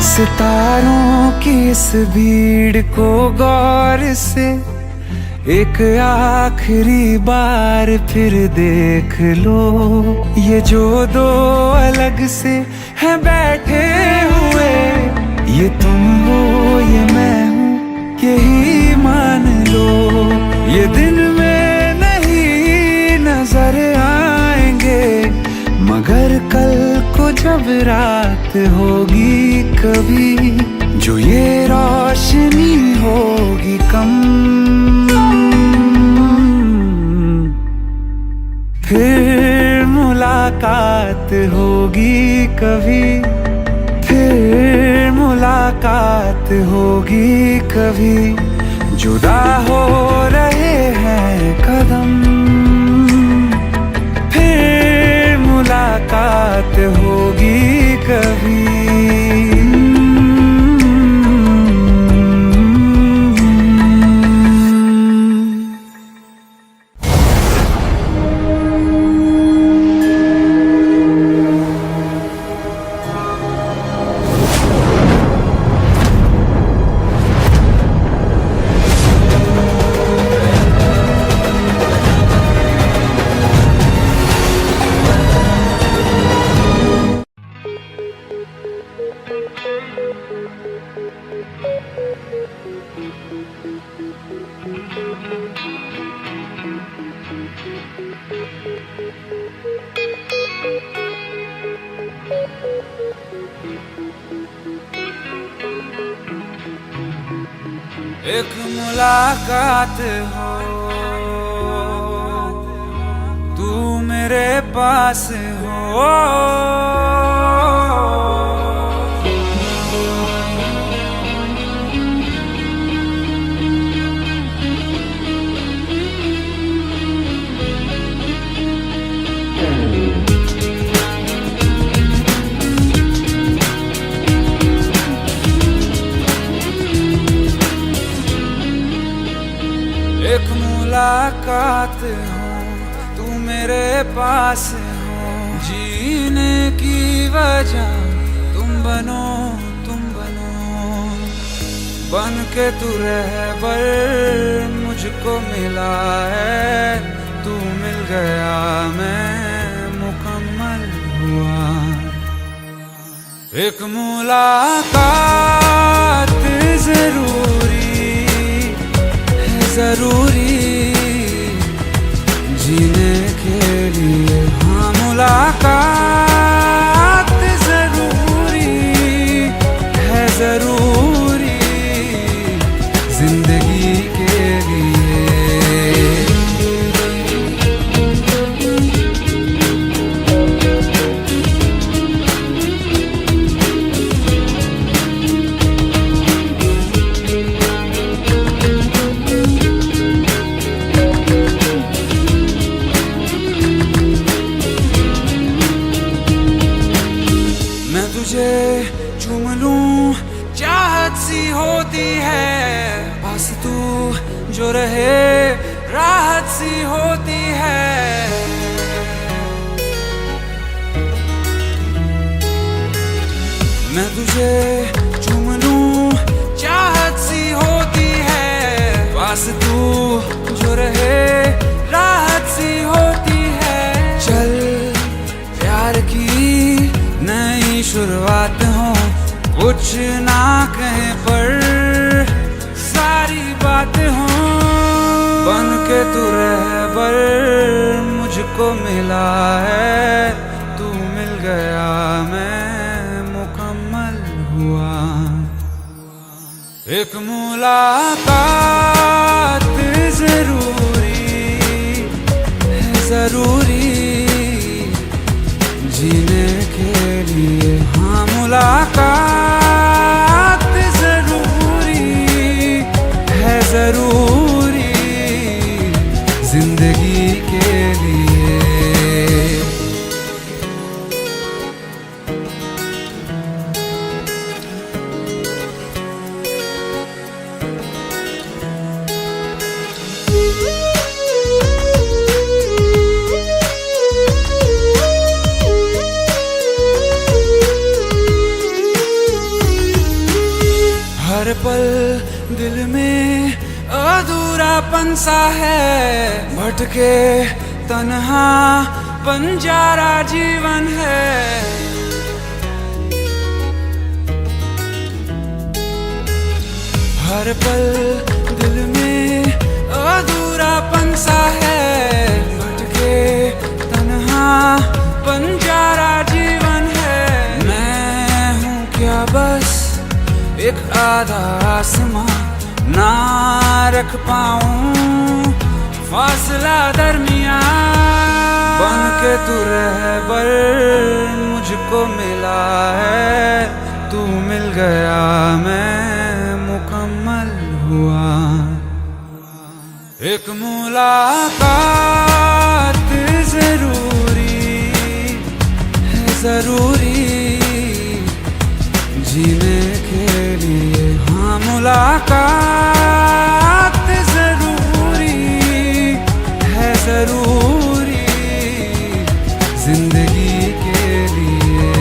सितारों की इस भीड़ को गौर से एक आखिरी बार फिर देख लो, ये जो दो अलग से हैं बैठे हुए, ये तुम हो ये मैं हूँ यही मान लो, ये दिन में नहीं नजर आएंगे, मगर कल को जब रात होगी कभी, जो ये रोशनी होगी कम, फिर मुलाकात होगी कभी, फिर मुलाकात होगी कभी, जुदा हो रहे हैं कदम, फिर मुलाकात होगी कभी। एक मुलाकात हो तू मेरे पास हो, एक मुलाकात हो तू मेरे पास हो, जीने की वजह तुम बनो, तुम बनो, बन के तू रहबर मुझको मिला है, तू मिल गया मैं मुकम्मल हुआ। एक मुलाकात जरूरी जरूरी जीने के लिए, हाँ मुलाकात जरूरी है, जरूरी जिंदगी के लिए। तुझे चूम लूं चाहत सी होती है, पास तू जो रहे राहत सी होती है। तुझे चूम लूं चाहत सी होती है, पास तू जो रहे राहत सी होती है। चल प्यार की नई शुरुआत हो, कुछ ना कहे पर सारी बात हो। बन के तू रहबर मुझको मिला है, तू मिल गया मैं मुकम्मल हुआ। एक मुलाकात जरूरी है, जरूरी जीने के लिए। हाँ मुलाकात जरूरी है, जरूरी जिंदगी के लिए। हर पल दिल में अधूरापन सा है, भटके तन्हा बंजारा जीवन है। हर पल दिल में अधूरापन सा है, भटके तन्हा बंजारा जीवन है। मैं हूँ क्या बस एक आधा आसमां, ना रख पाऊं फासला दरमियां। बन के तू रहबर मुझको मिला है, तू मिल गया मैं मुकम्मल हुआ। एक मुलाकात जरूरी है, जरूरी जीने के लिए। हाँ मुलाकात जरूरी है, जरूरी जिंदगी के लिए।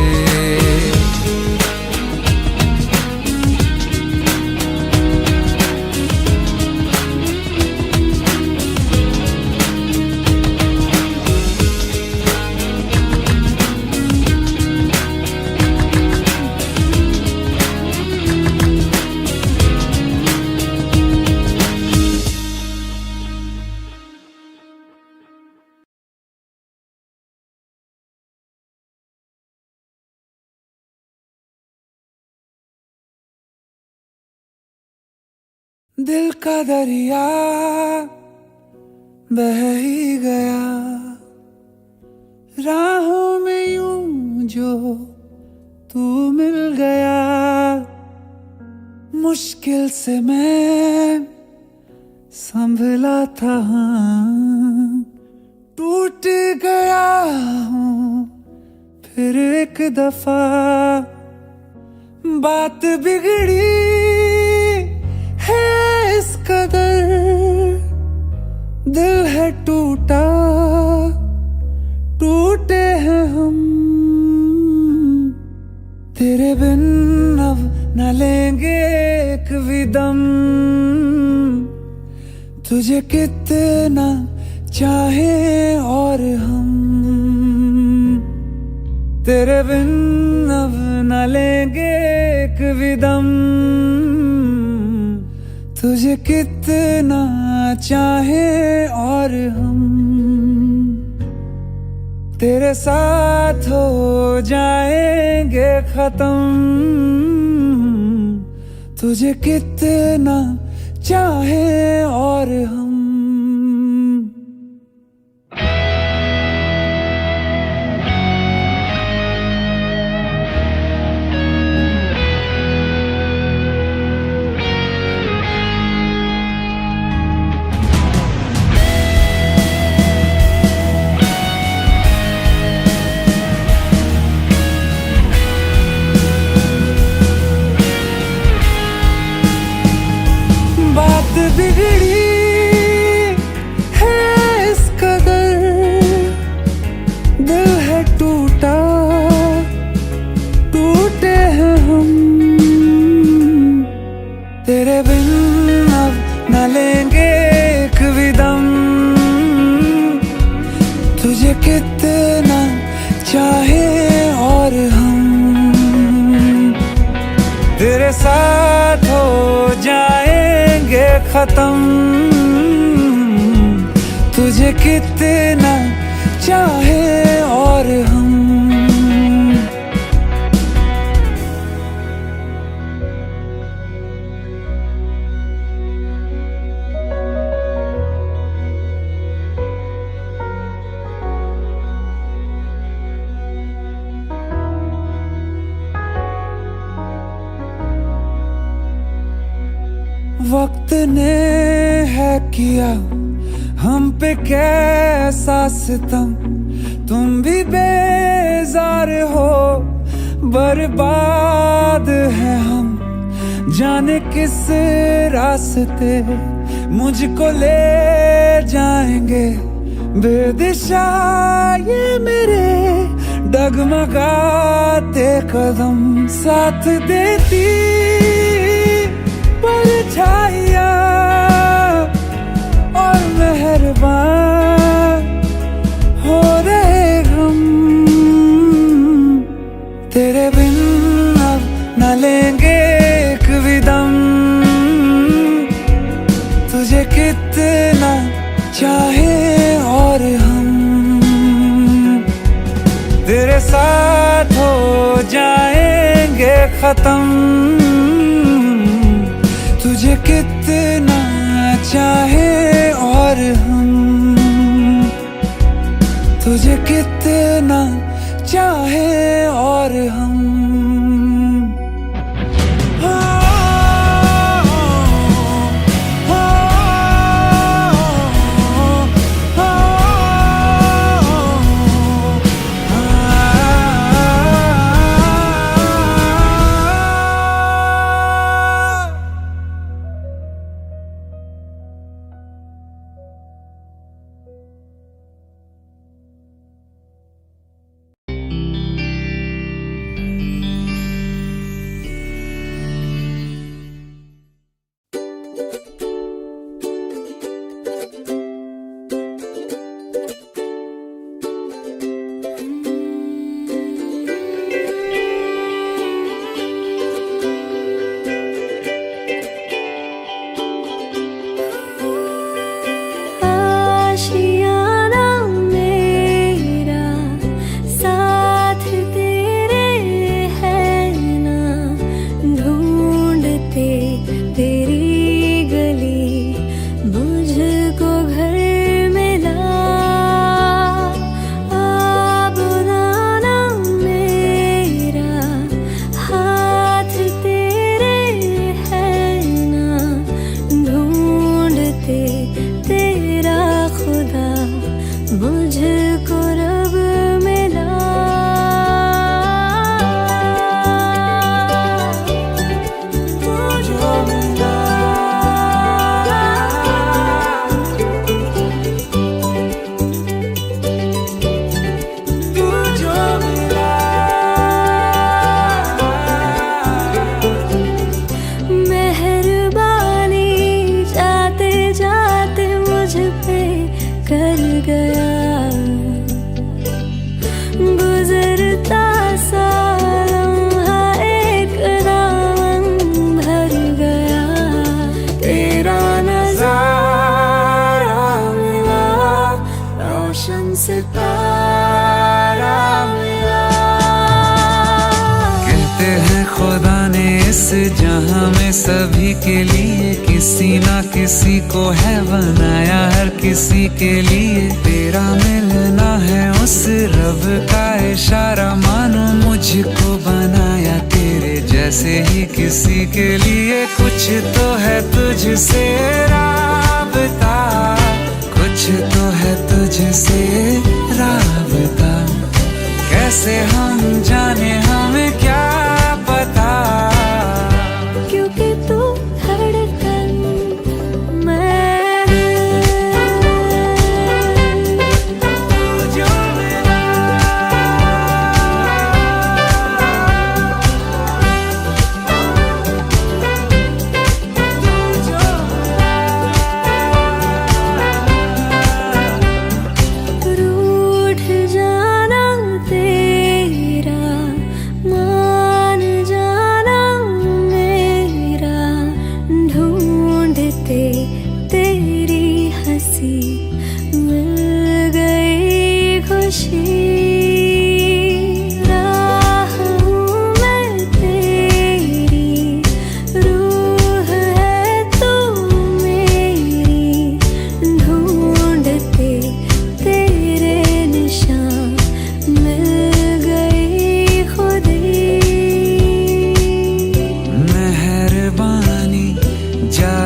दिल का दरिया बह ही गया, राहों में यूं जो तू मिल गया। मुश्किल से मैं संभला था, टूट गया हूँ फिर एक दफा। बात बिगड़ी है इस कदर, दिल है टूटा, टूटे हैं हम। तेरे बिन अब न लेंगे एक भी दम, तुझे कितना चाहे और हम। तेरे बिन अब न लेंगे एक भी दम, तुझे कितना चाहे और हम। तेरे साथ हो जाएंगे खत्म, तुझे कितना चाहे और हम। बात बिगड़ी अब न लेंगे एक भी दम, तुझे कितना चाहे और हम तेरे साथ हो जाएंगे खत्म, तुझे कितना चाहे और हम। वक्त ने है किया हम पे कैसा सितम, तुम भी बेजार हो, बर्बाद है हम, जाने किस रास्ते मुझको ले जाएंगे। बेदिशा ये मेरे डगमगाते कदम, साथ देती परछाइयाँ और मेहरबान हो रहे हम, तेरे बिन अब न लेंगे एक भी दम, तुझे कितना चाहे और हम तेरे साथ हो जाएंगे खत्म, तुझे कितना चाहे और हम तुझे कितना चाहे और हम। जहां में सभी के लिए किसी ना किसी को है बनाया, हर किसी के लिए तेरा मिलना है उस रब का इशारा, मानो मुझको बनाया तेरे जैसे ही किसी के लिए। कुछ तो है तुझसे राबता, कुछ तो है तुझसे राबता, कैसे हम जाने हमें क्या पता, क्योंकि तू धड़कन मैं जो मेरा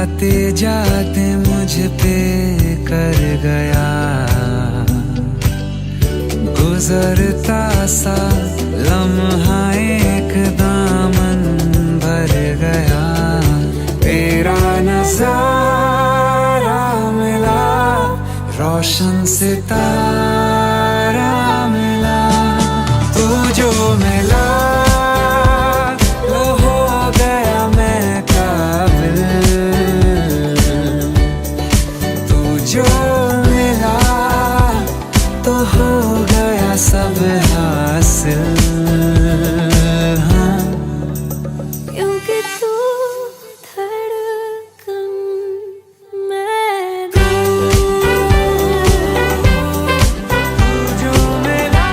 जाते जाते मुझ पे कर गया, गुजरता सा लम्हा एक दामन भर गया। तेरा नजारा मिला, रोशन सितारा मिला, तू जो मिला वो हो गया मैं काबिल, तू जो मिला तो हो गया सब हासिल। हाँ, क्योंकि तू धड़कन मैं दिल, जो मिला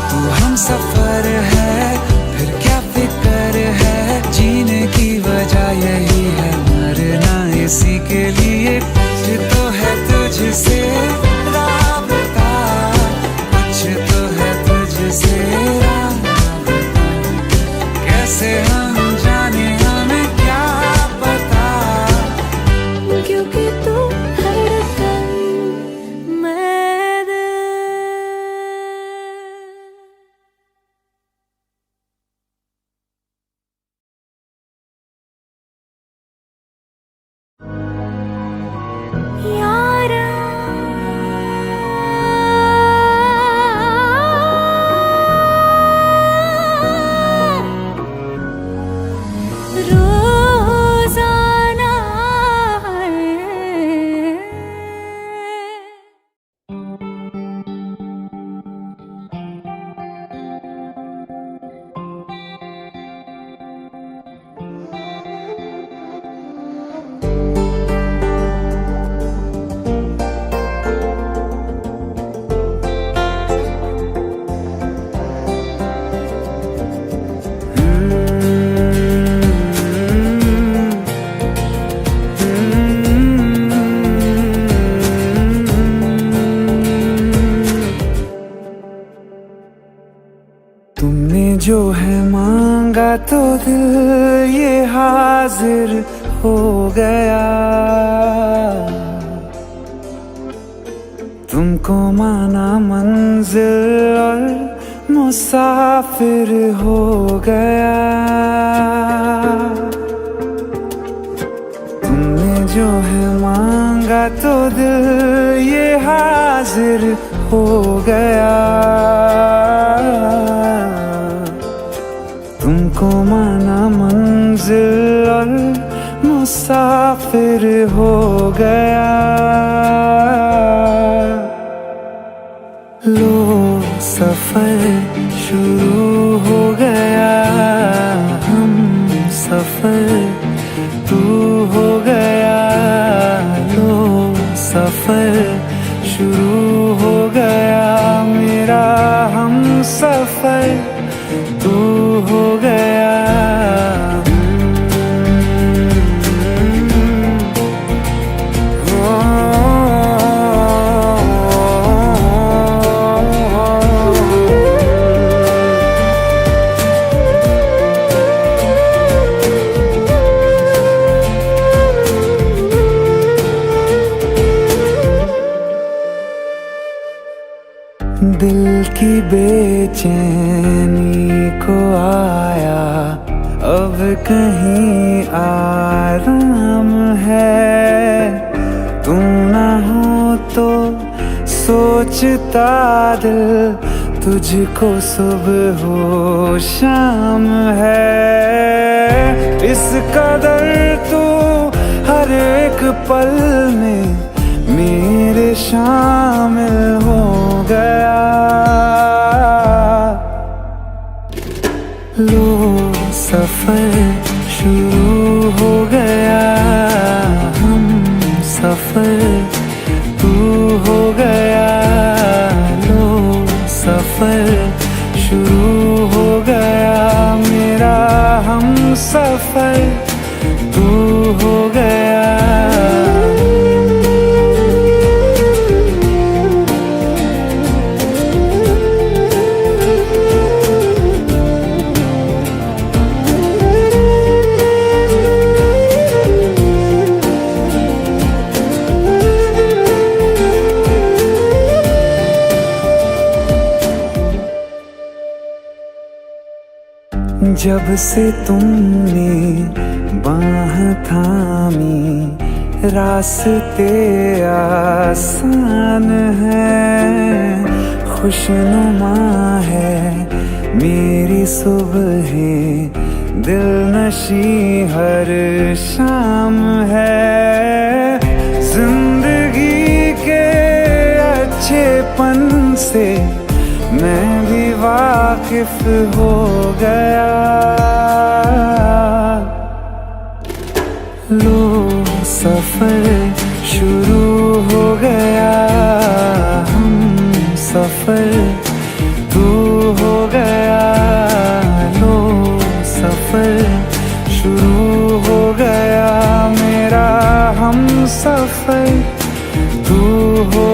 तू हम सफर है, फिर क्या फिक्र है, जीने की वजह यही है, मरना इसी के लिए। कुछ तो है तुझसे राबता, कुछ तो है तुझसे राबता, कैसे हम जाने हमें क्या पता। क्योंकि तू धड़कन मैं दिल। यारा रोजाना तुमने जो है मांगा तो दिल ये हाजिर हो गया, तुमको माना मंजिल और मुसाफिर हो गया। तुमने जो है मांगा तो दिल ये हाजिर हो गया, तुमको माना मंजिल और मुसाफिर हो गया। लो सफर शुरू हो गया, हम सफर तू हो गया। लो सफर शुरू हो गया, मेरा हम सफर तू हो गया। दिल की बेचैनी को आया अब कहीं आराम है, तू ना हो तो सोचता दिल तुझको सुबह हो शाम है। इस कदर तू हर एक पल में मेरे शामिल हो गया। लो सफर शुरू हो गया, हम सफर तू हो गया। लो सफर शुरू हो गया, मेरा हम सफर तू हो गया। जब से तुमने बाह थामी रास्ते आसान है, खुशनुमा है मेरी सुबह, दिल नशी हर शाम है। जिंदगी के अच्छेपन से मैं भी वाकिफ हो गया। लो सफर शुरू हो गया, हम सफर तू हो गया। लो सफर शुरू हो गया, मेरा हम सफर तू हो